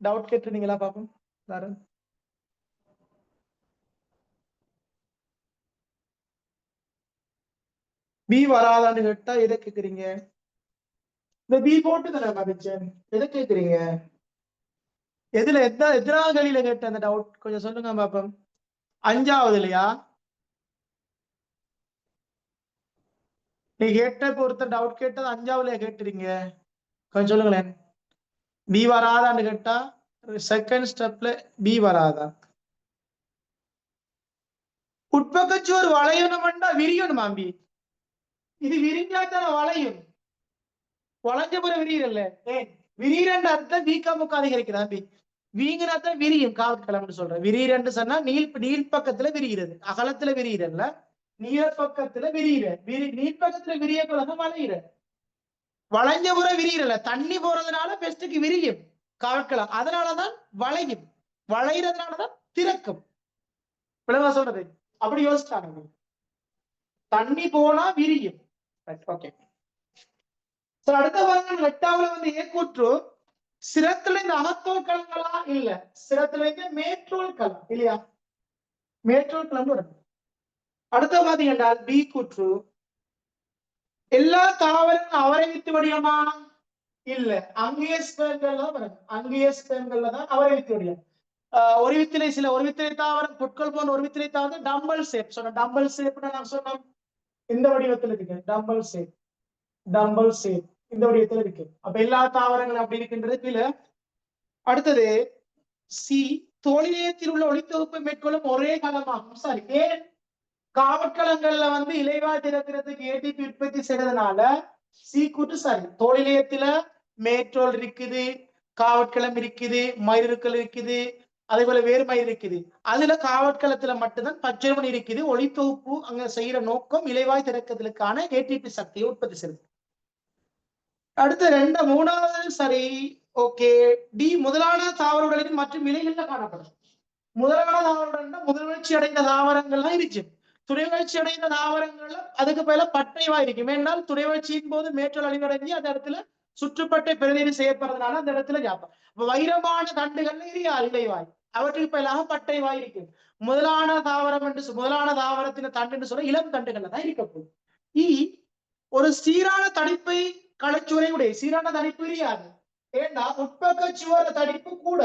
டவுட் கேட்டிருந்தீங்களா பாப்போம் எல்லாரும்? பி வராதான்னு கேட்டா எதை கேக்குறீங்க? இந்த பி போட்டு தானே மதிச்சேன், எதை கேக்குறீங்க? எதுல எத்தனாவது கேள்வியில கேட்ட அந்த டவுட் கொஞ்சம் சொல்லுங்க பாப்போம். 5வது இல்லையா? நீ கேட்ட பொறுத்த டவுட் கேட்டது 5வதுல கேட்டுறீங்க, கொஞ்சம் சொல்லுங்களேன். பி வராதான்னு கேட்டா செகண்ட் ஸ்டெப்ல பி வராதா? உட்பக்கச்சுவர் வளையணும்னா விரியணுமா பி? இது விரிஞ்சாத்தான வளையும், வளைஞ்ச பிற விரியல. ஏன் விரீரண்ட அர்த்தம் வீக்கமுக்கு அதிகரிக்கிறதா பி? வீங்கினாத்தான் விரியும் காவற்களம்னு சொல்றேன். விரீரண்டு சொன்னா நீள் பக்கத்துல விரிகிறது, அகலத்துல விரியல, நீள பக்கத்துல விரியிற. நீள் பக்கத்துல விரிய குலகம் வளையிற, வளைஞ்ச புற விரியல. தண்ணி போறதுனால பெஸ்டுக்கு விரியும் காவற்களம், அதனாலதான் வளையும். வளைகிறதுனாலதான் திறக்கும். விளங்க சொல்றது அப்படி யோசிச்சாங்க. தண்ணி போனா விரியும். ஓகே, அடுத்த வாரம் 8வது வந்து ஏக்கூற்று சிரத்துல இந்த அகத்தோல் களங்களா இல்ல, சிரத்துல இருந்து மேற்றோல் களம் இல்லையா, மேற்றோல் களம் வரும். அடுத்த பாத்தீங்கன்னா பி கூற்று எல்லா தாவரங்களும் அவரை வித்து வடிவமா இல்ல, அங்கேயே ஸ்பெர்ம்கள்ல வரும். அங்கேயே ஸ்பெர்ம்கள்ல தான் அவரை வித்து வடிவம். ஒரு வித்திலை சில ஒரு வித்திலை தாவரம் புட்கள் போன்ற ஒரு வித்திலை தாவரம் டம்பல் ஷேப். சொன்ன டம்பல் ஷேப்னா நான் சொன்னோம் இந்த வடிவத்தில் இருக்கு, டம்பல் ஷேப், டம்பல் ஷேப் இந்த வடிவத்தில் இருக்கு. அப்ப எல்லா தாவரங்களும் அப்படி இருக்கின்றது கீழே. அடுத்தது சி தோழியத்தில் உள்ள ஒளித்தொகுப்பை மேற்கொள்ளும் ஒரே களமாகும். சாரி, ஏன் காவற்களங்கள்ல வந்து இலைவாய் திறக்கிறதுக்கு ஏடிபி உற்பத்தி செய்யறதுனால சி கூட்டு சரி. தோழியத்துல மேற்றோல் இருக்குது, காவற்களம் இருக்குது, மயிருக்கள் இருக்குது, அதே போல வேறு மயிர் இருக்குது. அதுல காவற்களத்துல மட்டும்தான் பச்சைமணி இருக்குது. ஒளித்தொகுப்பு அங்க செய்யற நோக்கம் இலைவாய் திறக்கிறதுக்கான ஏடிபி சக்தியை உற்பத்தி செய்யுது. அடுத்து 3வது சரி. ஓகே, டி முதலான தாவரங்களின் மற்றும் இலைகள்ல காணப்படும். முதலான தாவரங்கள் முதல் வளர்ச்சி அடைந்த தாவரங்கள்லாம் இருந்துச்சு. துணைவளர்ச்சி அடைந்த தாவரங்கள்ல அதுக்கு மேல பட்டை வாய் இருக்கும். ஏன்னால் துணைவளர்ச்சியின் போது மேற்றல் அழிவடைஞ்சு அந்த இடத்துல சுற்றுப்பட்டை பிரதிநிதி செய்யப்படுறதுனால அந்த இடத்துல ஜாப்பம். வைரமான தண்டுகள்ல இலைவாய், அவற்றுக்கு பதிலாக பட்டை வாய் இருக்கு. முதலான தாவரம் என்று முதலான தாவரத்தின் தண்டுன்னு சொல்ல இளம் தண்டுகள்ல தான் இருக்க போகுது. ஒரு சீரான தடிப்பை களச்சுவரை உடைய சீரான தடிப்பு இரியாது. ஏன்னா உட்பக்க சுவர தடிப்பு கூட,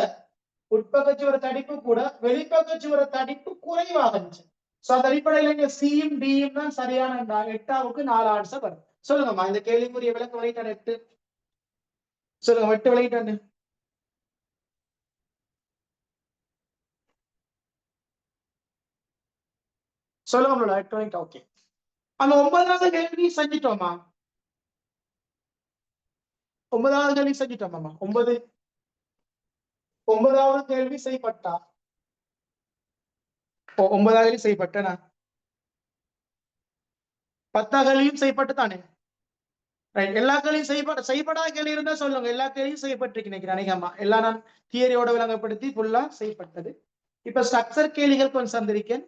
உட்பக்க சுவர தடிப்பு கூட வெளிப்பக்க சுவர தடிப்பு குறைவாக இருந்துச்சு. சோ அந்த அடிப்படையில இங்க சியும் டியும் தான் சரியான 8க்கு 4 ஆன்சர் வரும். சொல்லுங்கம்மா, இந்த கேள்விக்குரிய விளக்கம் விளையிட்டாரு 8. சொல்லுங்க, 8 விளையிட்டாரு. சொல்லுங்க 8 விளையிட்டா. ஓகே, அந்த 9வது கேள்வி செஞ்சிட்டோமா? 9வது கேள்வி செஞ்சிட்டோமாமா? 9வது கேள்வி செய்யப்பட்டா? 9வது கேள்வி செய்யப்பட்டனா? 10வது கேள்வியும் செய்யப்பட்டு தானே? எல்லா கேள்வியும் செய்யப்படாத கேள்வி இருந்தா சொல்லுங்க. எல்லா கேள்வியும் செய்யப்பட்டிருக்கு நினைக்கிறேன். அநேகமா எல்லாம் நான் தியரியோட விளங்கப்படுத்தி ஃபுல்லா செய்யப்பட்டது. இப்ப ஸ்ட்ரக்சர் கேள்விகள் கொஞ்சம் சந்திருக்கேன்.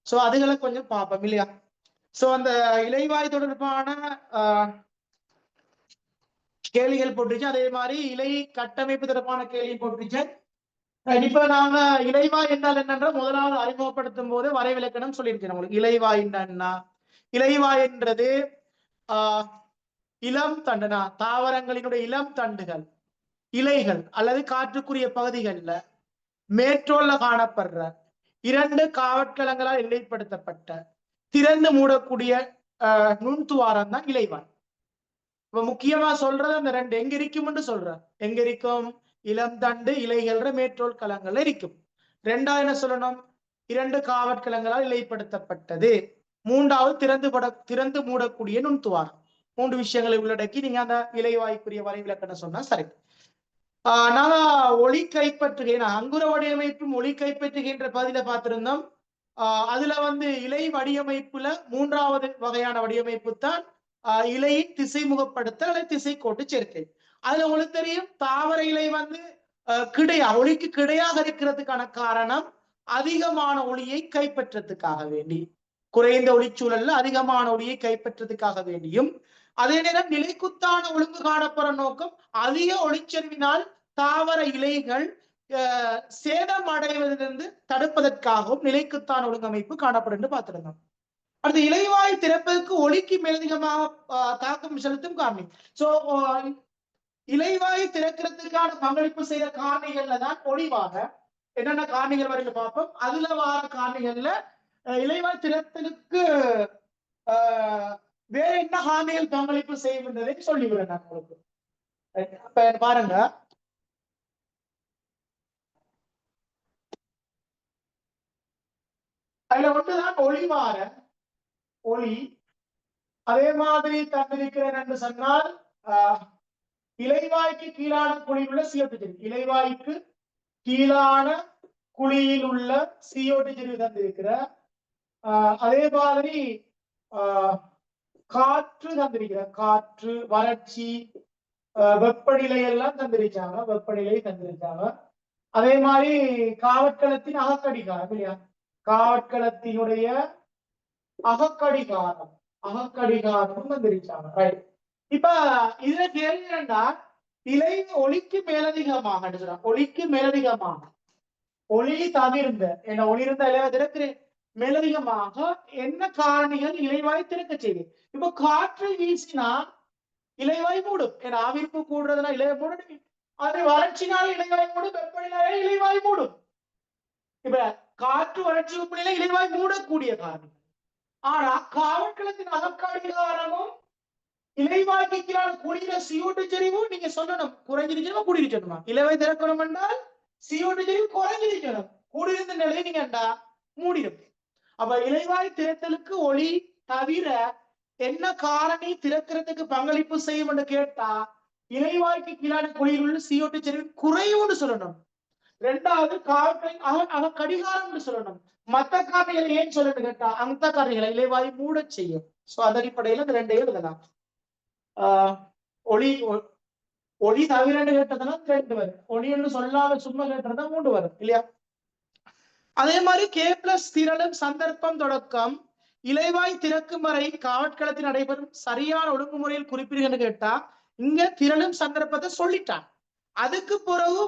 சோ அதுகளை கொஞ்சம் பார்ப்போம் இல்லையா? சோ அந்த இலைவாய் தொடர்பான கேள்விகள் போட்டுச்சு. அதே மாதிரி இலை கட்டமைப்பு தொடர்பான கேள்வி போட்டுச்சு. இப்ப நாங்க இலைவாய் என்றால் என்னன்ற முதலாவது அறிமுகப்படுத்தும் போது வரைவிலக்கணம் சொல்லியிருக்கேன் உங்களுக்கு. இலைவாய் என்ன? இலைவாய் என்றது இளம் தண்டுனா தாவரங்களினுடைய இளம் தண்டுகள், இலைகள் அல்லது காற்றுக்குரிய பகுதிகள்ல மேற்றோல்ல காணப்படுற 2 காவற்கலங்களால் எல்லைப்படுத்தப்பட்ட திறந்து மூடக்கூடிய நுண்துவாரம் தான் இலைவாய். இப்ப முக்கியமா சொல்றது அந்த 2 எங்க இருக்கும் சொல்ற. எங்க இருக்கும்? இளம் தண்டு இலைகள மேற்றோல் கலங்கள்ல இருக்கும். 2வது என்ன சொல்லணும்? 2 காவற்கலங்களால் எல்லைப்படுத்தப்பட்டது. 3வது திறந்து மூடக்கூடிய நுண்துவாரம். 3 விஷயங்களை உள்ளடக்கி நீங்க அந்த இலைவாய்க்குரிய வரைவிலக்கணம் சொன்னா சரி. நான் ஒளி கைப்பற்றுகிறேன், அங்குர வடிவமைப்பும் ஒளி கைப்பற்றுகின்ற பகுதியில பார்த்திருந்தோம். அதுல இலை வடிவமைப்புல 3வது வகையான வடிவமைப்பு தான் இலையின் திசைமுகப்படுத்தல் அல்லது திசை கோட்டு சேர்க்கை. அதுல உங்களுக்கு தெரியும், தாவர இலை கிடையா ஒளிக்கு கிடையாக இருக்கிறதுக்கான காரணம் அதிகமான ஒளியை கைப்பற்றதுக்காக வேண்டி, குறைந்த ஒளிச்சூழல்ல அதிகமான ஒளியை கைப்பற்றதுக்காக வேண்டியும், அதே நேரம் நிலைக்குத்தான ஒழுங்கு காணப்படுற நோக்கம் அதிக ஒளிச்செறிவினால் தாவர இலைகள் சேதம் அடைவதிலிருந்து தடுப்பதற்காகவும் நிலைக்குத்தான ஒழுங்கமைப்பு காணப்படும் என்று பார்த்திருந்தோம். அடுத்து இலைவாய் திறப்பதற்கு ஒளிக்கு மேலதிகமாக தாக்கம் செலுத்தும் காரணி. சோ இலைவாய் திறக்கிறதுக்கான பங்களிப்பு செய்யற காரணிகள்ல தான் ஒளிவாக என்னென்ன காரணிகள் வரைக்கும் பார்ப்போம். அதுல வார காரணிகள்ல இலைவாய் திறத்தலுக்கு வேற என்ன காரணிகள் பங்களிப்பு செய்யும் என்பதை சொல்லிவிடுறேன் நான் உங்களுக்கு. அப்ப பாருங்க, அதுல ஒன்றுதான் ஒளிவார ஒளி. அதே மாதிரி தந்திருக்கிறேன் என்று சொன்னால் இலைவாய்க்கு கீழான குழியில் உள்ள CO2 இலைவாய்க்கு கீழான குழியில் உள்ள CO2 தந்திருக்கிற. அதே மாதிரி காற்று தந்திருக்கிற, காற்று, வறட்சி, வெப்பநிலை எல்லாம் தந்திருச்சாங்க, வெப்பநிலை தந்திருச்சாங்க. அதே மாதிரி காவற்களத்தின் அகக்கடிகாரம் இல்லையா, காவற்களத்தினுடைய அகக்கடிகாரம் தந்திருச்சாங்க. இப்ப இதுல கேள்வி என்னன்னா, இலை ஒளிக்கு மேலதிகமாக ஒளிக்கு மேலதிகமாக ஒளி தவிர்ந்த என்ன ஒளி இருந்த இலைவாய் திறக்கிறேன் மேலதிகமாக என்ன காரணிகள் இலைவாய் திறக்க செய்யுது? இப்ப காற்று வீசினா இலைவாய் மூடும். ஏன்னா ஆவிர்ப்பு கூடுறதுனா இலைவாய் மூடும். அது வறட்சினால இலைவாய் மூடும், வெப்பநிலையால இலைவாய் மூடும். இப்ப காற்று வறட்சி வெப்பநிலை இலைவாய் மூடக்கூடிய காரணம். ஆனா காவற்களத்தின் அகக்கடிகாரமும் இலைவாய்க்கான குடியில CO2 செறிவும் நீங்க சொல்லணும் குறைஞ்சிருச்சுமா கூடியிருக்கணுமா? இலைவாய் திறக்கணும் என்றால் CO2 செறிவு குறைஞ்சிருக்கணும், கூடியிருந்த நிலையை நீங்க மூடிடும். அப்ப இலைவாய் திறத்தலுக்கு ஒளி தவிர என்ன காரணி திறக்கிறதுக்கு பங்களிப்பு செய்யும் என்று கேட்டா இலைவாய்க்கு கீழான குழியில் உள்ள CO2 செறிவு குறைவுன்னு சொல்லணும். 2வது காவற்களை கடிகாரம் சொல்லணும். மத்த காரணிகளை ஏன் சொல்லணும் கேட்டா அந்த காரணிகளை இலைவாய் மூட செய்யும். சோ அந்த அடிப்படையில இந்த 2 எழுதலாம். ஒளி ஒளி தவிர கேட்டதுன்னா 2 வரும், ஒளி என்று சொல்லாம சும்மா கேட்டதுன்னா 3 வரும் இல்லையா? அதே மாதிரி K+ திரளும் சந்தர்ப்பம் தொடக்கம் இலைவாய் திறக்கும் வரை காவற்களத்தில் நடைபெறும் சரியான ஒழுங்குமுறையில் குறிப்பிடுன்னு கேட்டா இங்க திரளும் சந்தர்ப்பத்தை சொல்லிட்டான். அதுக்கு பிறகு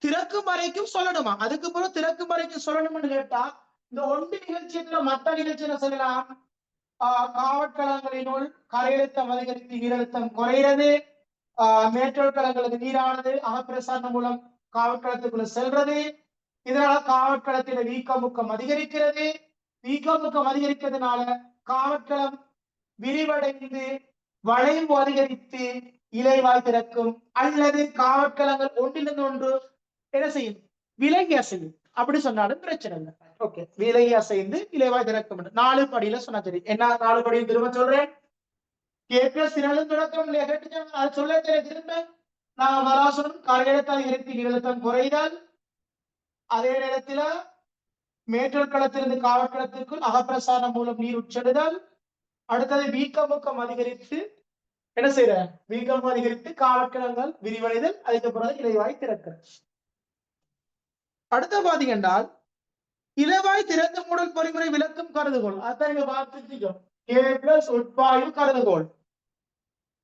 திறக்கும் வரைக்கும் சொல்லணுமா? அதுக்கு பிறகு திறக்கும் வரைக்கும் சொல்லணும்னு கேட்டா இந்த ஒன்று நிகழ்ச்சியில மற்ற நிகழ்ச்சியில சொல்லலாம். காவற்களங்களினுள் கரையழுத்தம் அதிகரித்து நீரழுத்தம் குறைகிறது. மேற்றோர் களங்களுக்கு நீரானது அகப்பிரசாரம் மூலம் காவற்களத்துக்குள்ள செல்றது. இதனால காவற்களத்தில வீக்கமுக்கம் அதிகரிக்கிறது. வீக்கமுக்கம் அதிகரிக்கிறதுனால காவற்களம் விரிவடைந்து வளைவு அதிகரித்து இலைவாய் திறக்கும். அல்லது காவற்களங்கள் ஒன்றிலிருந்து ஒன்று என்ன செய்யும்? விலகி அசையும். அப்படி சொன்னாலும் பிரச்சனை இல்லை. ஓகே, விலகி அசைந்து இலைவாய் திறக்கும். 4 படியில சொன்னா சரி. என்ன 4 படியும் திரும்ப சொல்றேன். சொல்ல திரும்ப நான் வராசனம் கரையெழுத்தால் இறுத்தி நீரழுத்தம் குறைதல். அதே நேரத்துல மேற்றோர் களத்திலிருந்து காவற்களத்திற்குள் அகப்பிரசாரம் மூலம் நீர் உட்செடுதல். அடுத்தது வீக்கமுக்கம் அதிகரித்து என்ன செய்யற? வீக்கம் அதிகரித்து காவற்களங்கள் விரிவடைதல். அதுக்கப்புறம் இலைவாய் திறக்கிறது. அடுத்த பாத்தீங்கன்னா இலவாய் திறந்த மூடல் பொறிமுறை விளக்கும் கருதுகோள். அதான் இங்க பார்த்துட்டோம். உட்பாயும் கருதுகோள்.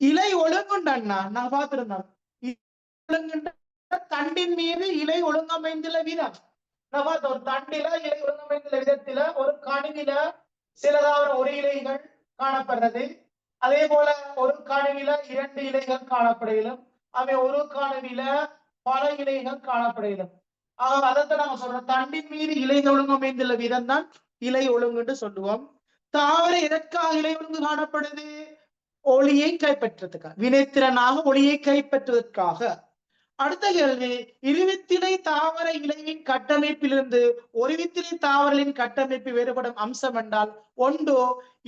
இலை ஒழுங்குண்டா நான் பார்த்திருந்தோம். தண்டின் மீது இலை ஒழுங்கமைந்துள்ள விதம் நான் பார்த்தோம். ஒரு தண்டில இலை ஒழுங்கமைந்துள்ள விதத்துல ஒரு கணினில சிலதாவது ஒரு இலைகள் காணப்படுறது. அதே போல ஒரு கணினில 2 இலைகள் காணப்படையிலும். அவை ஒரு கணினில பல இலைகள் காணப்படையிலும். அதைத்தான் நாங்க சொல்றோம். தண்டின் மீது இலை ஒழுங்கு அமைந்துள்ள விதம் தான் இலை ஒழுங்குன்னு சொல்லுவோம். தாவர எதற்காக இலை ஒழுங்கு காணப்படுது? ஒளியை கைப்பற்றுவதற்காக, வினைத்திறனாக ஒளியை கைப்பற்றுவதற்காக. அடுத்த கேள்வி, இருவித்திலை தாவர இலையின் கட்டமைப்பிலிருந்து ஒருவித்திலை தாவரலின் கட்டமைப்பு வேறுபடும் அம்சம் என்றால் ஒன்று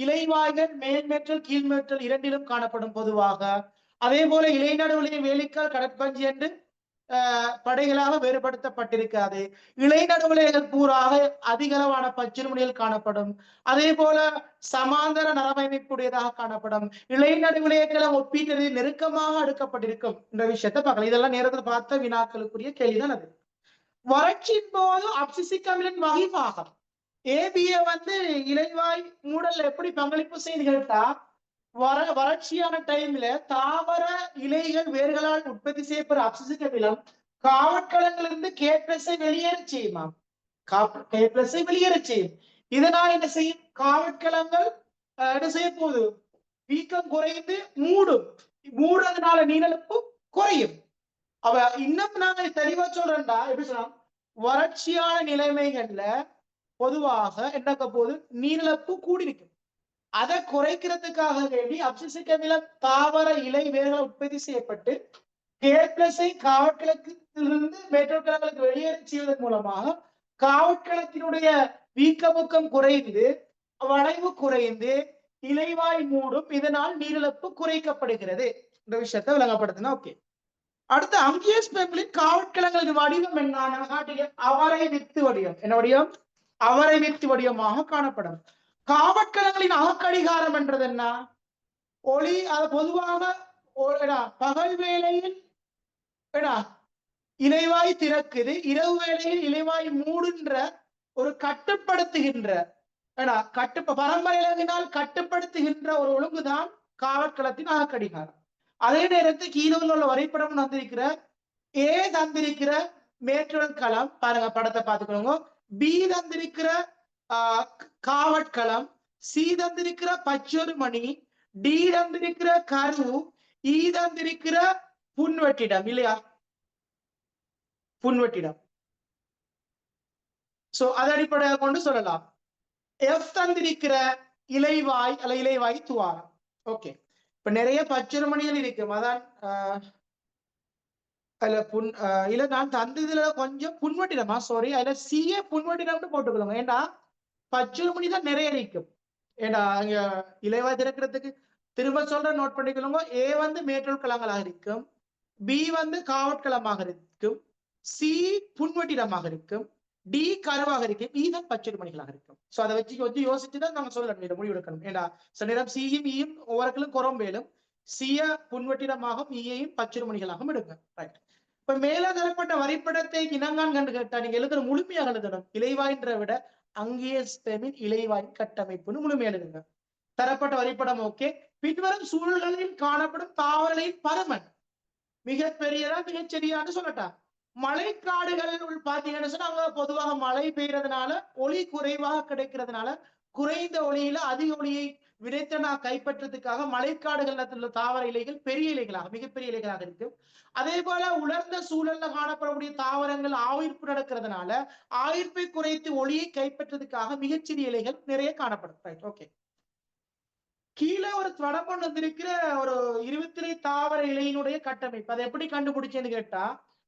இலைவாய்கள் மேல்மேற்றல் கீழ்மேற்றல் இரண்டிலும் காணப்படும் பொதுவாக. அதே போல இலை நடுவுலையும் வேலிக்கால் கடற்பஞ்சு என்று படைகளாக வேறுபடுத்தப்பட்டிருக்காது. இலை நடுவுலைகள் பூராக அதிகளவான பச்சிறுமுனையில் காணப்படும். அதே போல சமாந்தர நரம்பமைப்புடையதாக காணப்படும். இலை நடுவுலைகளும் ஒப்பீட்டு நெருக்கமாக அடுக்கப்பட்டிருக்கும். இந்த விஷயத்தை பார்க்கலாம். இதெல்லாம் நேரத்தில் பார்த்த வினாக்களுக்குரிய கேள்விதான் அது. வறட்சியின் போது அப்சிசிக் அமிலன் வகைப்பாகம் ஏபிய இலைவாய் மூடல் எப்படி பங்களிப்பு செய்து கேட்டா, வறட்சியான டைம்ல தாவர இலைகள் வேர்களால் உற்பத்தி செய்யப்படுற அப்சிசிக் அமிலம் காவற்களங்களிலிருந்து கேப்ளஸை வெளியேற செய்யுமா? கேப்ளஸை வெளியேற செய்யும். இதனால் என்ன செய்யும்? காவற்களங்கள் என்ன செய்ய போகுது? வீக்கம் குறைந்து மூடும். மூடுறதுனால நீரிழப்பு குறையும். அவ இன்னும் நாங்க தெளிவா சொல்றேன்டா, எப்படி சொல்லலாம்? வறட்சியான நிலைமைகள்ல பொதுவாக என்னக்க போது நீரிழப்பு கூடியிருக்கும். அதை குறைக்கிறதுக்காக வேண்டி அப்சிசிக் அமிலம் தாவர இலை வேர்கள் உற்பத்தி செய்யப்பட்டு கேப்ளஸை காவற்களத்திலிருந்து மேற்றோர்களங்களுக்கு வெளியேற செய்வதன் மூலமாக காவற்களத்தினுடைய வீக்கமுக்கம் குறைந்து வளைவு குறைந்து இலைவாய் மூடும். இதனால் நீரிழப்பு குறைக்கப்படுகிறது. இந்த விஷயத்தை விளங்கப்படுத்தினா ஓகே. அடுத்து அங்கியோஸ்பெர்ம்களின் காவற்களங்களின் வடிவம் என்ன? அவரை வித்து வடிவம். என்ன வடிவம்? அவரை வித்து வடிவமாக காணப்படும். காவற்களங்களின் அகக்கடிகாரம் என்றது என்ன? ஒளி. அது பொதுவாக பகல் வேளையில் இலைவாய் திறக்குது, இரவு வேளையில் இலைவாய் மூடுன்ற ஒரு கட்டுப்படுத்துகின்ற பரம்பரையினால் கட்டுப்படுத்துகின்ற ஒரு ஒழுங்குதான் காவற்களத்தின் அகக்கடிகாரம். அதே நேரத்தில் கீழே உள்ள வரைபடம் தந்திருக்கிற ஏ தந்திருக்கிற மேற்றல் களம் பாருங்க, படத்தை பார்த்துக்கோங்க. பி தந்திருக்கிற காவற்களம், சி தந்திருக்கிற பச்சொரு மணி, டி தந்திருக்கிற கரு, இ தந்திருக்கிற புன்வெட்டிடம் இல்லையா? புன்வெட்டிடம். சோ அதை அடிப்படையாக கொண்டு சொல்லலாம். எஃப் தந்திருக்கிற இலைவாய் அல்ல இலைவாய் துவாரம். ஓகே, இப்ப நிறைய பச்சொரு மணிகள் இருக்கும். அதான் இல்ல நான் தந்ததுல கொஞ்சம் புன்வட்டிடமா சாரி, அதுல சிஏ புன்வட்டிடம்னு போட்டுக்கொள்ளுங்க. ஏண்டா பச்சொரு மணி தான் நிறைய இருக்கும். ஏண்டா அங்க இலைவாய் திறக்கிறதுக்கு திரும்ப சொல்ற நோட் பண்ணிக்கொள்ளுங்க. ஏ மேற்றோல் களங்களாக இருக்கும், பி காவற்களமாக இருக்கும், சி புன்வட்டிடமாக இருக்கும், டி கருவாக இருக்கும், இ தான் பச்சொரு மணிகளாக இருக்கும். சோ அதை வச்சு யோசிச்சுதான் நம்ம சொல்லணும், முடிவு எடுக்கணும். ஏண்டா சில நேரம் சியும் ஈயும் ஒவ்வொருக்களும் குரம்பேலும் சிய புன்வட்டிடமாகவும் ஈயையும் பச்சொரு மணிகளாகவும் எடுங்க. ரைட். இப்ப மேல தரப்பட்ட வரைபடத்தை இனங்கான் கண்டு கேட்டா நீங்க எழுதுற முழுமையாக எழுதணும். இலைவாயின்ற விட அங்கேயே இலைவாய் கட்டமைப்புன்னு முழுமையா எழுதுங்க. தரப்பட்ட வரைபடம் ஓகே. பின்வரும் சூழல்களில் காணப்படும் தாவரங்களின் பருமன் மிகப்பெரியதா மிகச்சிறியான்னு சொல்லட்டா. மழைக்காடுகள் பாத்தீங்கன்னு சொன்னா அங்க பொதுவாக மழை பெய்யறதுனால ஒளி குறைவாக கிடைக்கிறதுனால குறைந்த ஒளியில அதிக ஒளியை விதைத்தனா கைப்பற்றதுக்காக மழைக்காடுகள்ல உள்ள தாவர இலைகள் பெரிய இலைகளாக மிகப்பெரிய இலைகளாக இருக்கு. அதே போல உலர்ந்த சூழல்ல காணப்படக்கூடிய தாவரங்கள் ஆயுர்ப்பு நடக்கிறதுனால ஆயுர்ப்பை குறைத்து ஒளியை கைப்பற்றதுக்காக மிகச்சிறிய இலைகள் நிறைய காணப்படும். Right, okay. கீழே ஒரு படம் கொண்டு வந்திருக்கிற ஒரு 20 தாவர இலையினுடைய கட்டமைப்பு அதை எப்படி கண்டுபிடிச்சேன்னு கேட்டா,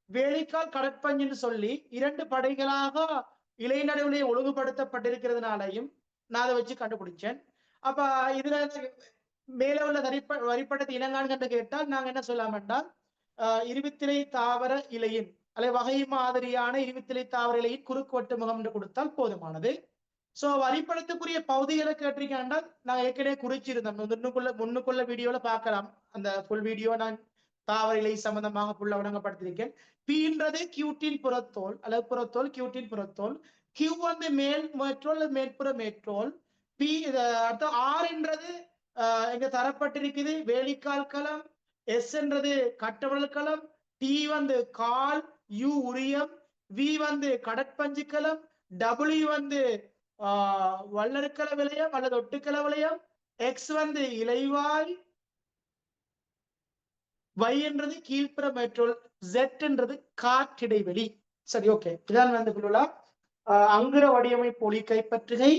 வேலைக்கால் கடற்பஞ்சுன்னு சொல்லி 2 படைகளாக இலை நடுவிலே ஒழுங்குபடுத்தப்பட்டிருக்கிறதுனாலையும் நான் அதை வச்சு கண்டுபிடிச்சேன். அப்ப இதுல மேல உள்ள வரிப்படத்தை இனங்கான்னு கேட்டால் நாங்க என்ன சொல்லலாம் என்றால் 20 தாவர இலையின் அல்லது வகை மாதிரியான 20 தாவர இலையின் குறுக்குவட்டு முகம் என்று கொடுத்தால் போதுமானது. சோ வரிப்படத்துக்குரிய பகுதிகளை கேட்டிருக்கேன் நான் ஏற்கனவே குறிச்சிருந்தேன். முன்னுக்குள்ள வீடியோல பார்க்கலாம். அந்த ஃபுல் வீடியோ நான் தாவர இலை சம்பந்தமாக ஃபுல்லா விளங்கப்படுத்திருக்கேன். பீன்றது கியூட்டின் புறத்தோல் அல்லது புறத்தோல், கியூட்டின் புறத்தோல். கியூ வந்து மேல் மேற்றோல் மேற்புற மேற்றோல். பி அடுத்த ஆர்ன்றது இங்க தரப்பட்டிருக்குது வேலிக்கால் களம். எஸ் என்றது கட்டவரல் களம். டி வந்து கால். யூ உரியம். வி வந்து கடற்பஞ்சு களம். டபிள்யூ வந்து வல்லருக்கல விலையம் அல்லது ஒட்டுக்கல விலையம். எக்ஸ் வந்து இலைவாய். Y என்றது கீழ்ப்புற மேற்றோல். Z என்றது காற்றிடைவெளி. சரி, ஓகே. இதான் வந்து அங்குர வடிவமைப்பு ஒளி கைப்பற்றுகை,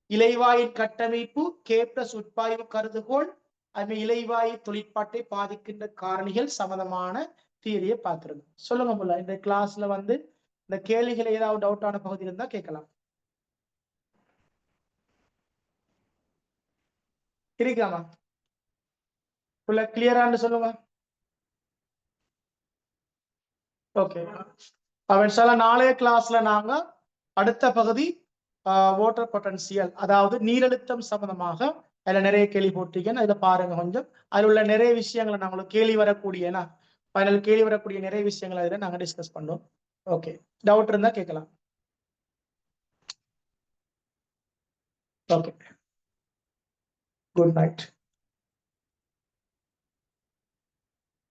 இலைவாயின் கட்டமைப்பு, கேப்டஸ் உட்பாய்வு கருதுகோள், அது இலைவாய் தொழிற்பாட்டை பாதிக்கின்ற காரணிகள் சம்பந்தமான தியரியை பார்த்துருங்க. சொல்லுங்க முல்லா, இந்த கிளாஸ்ல வந்து இந்த கேள்விகள் ஏதாவது டவுட்டான பகுதி இருந்தா கேட்கலாம். இருக்காமா? ஃபுல்லா கிளியரான்னு சொல்லுங்க. ஓகே. நாளைய கிளாஸ்ல நாங்க அடுத்த பகுதி வாட்டர் பொட்டன்சியல், அதாவது நீரழுத்தம் சம்பந்தமாக அதுல நிறைய கேள்வி போட்டிருக்கேன். அதுல பாருங்க கொஞ்சம். அதுல உள்ள நிறைய விஷயங்களை நாங்களும் கேள்வி வரக்கூடிய நிறைய விஷயங்களை அதுல நாங்க டிஸ்கஸ் பண்ணோம். ஓகே, டவுட் இருந்தா கேட்கலாம். Okay, good night.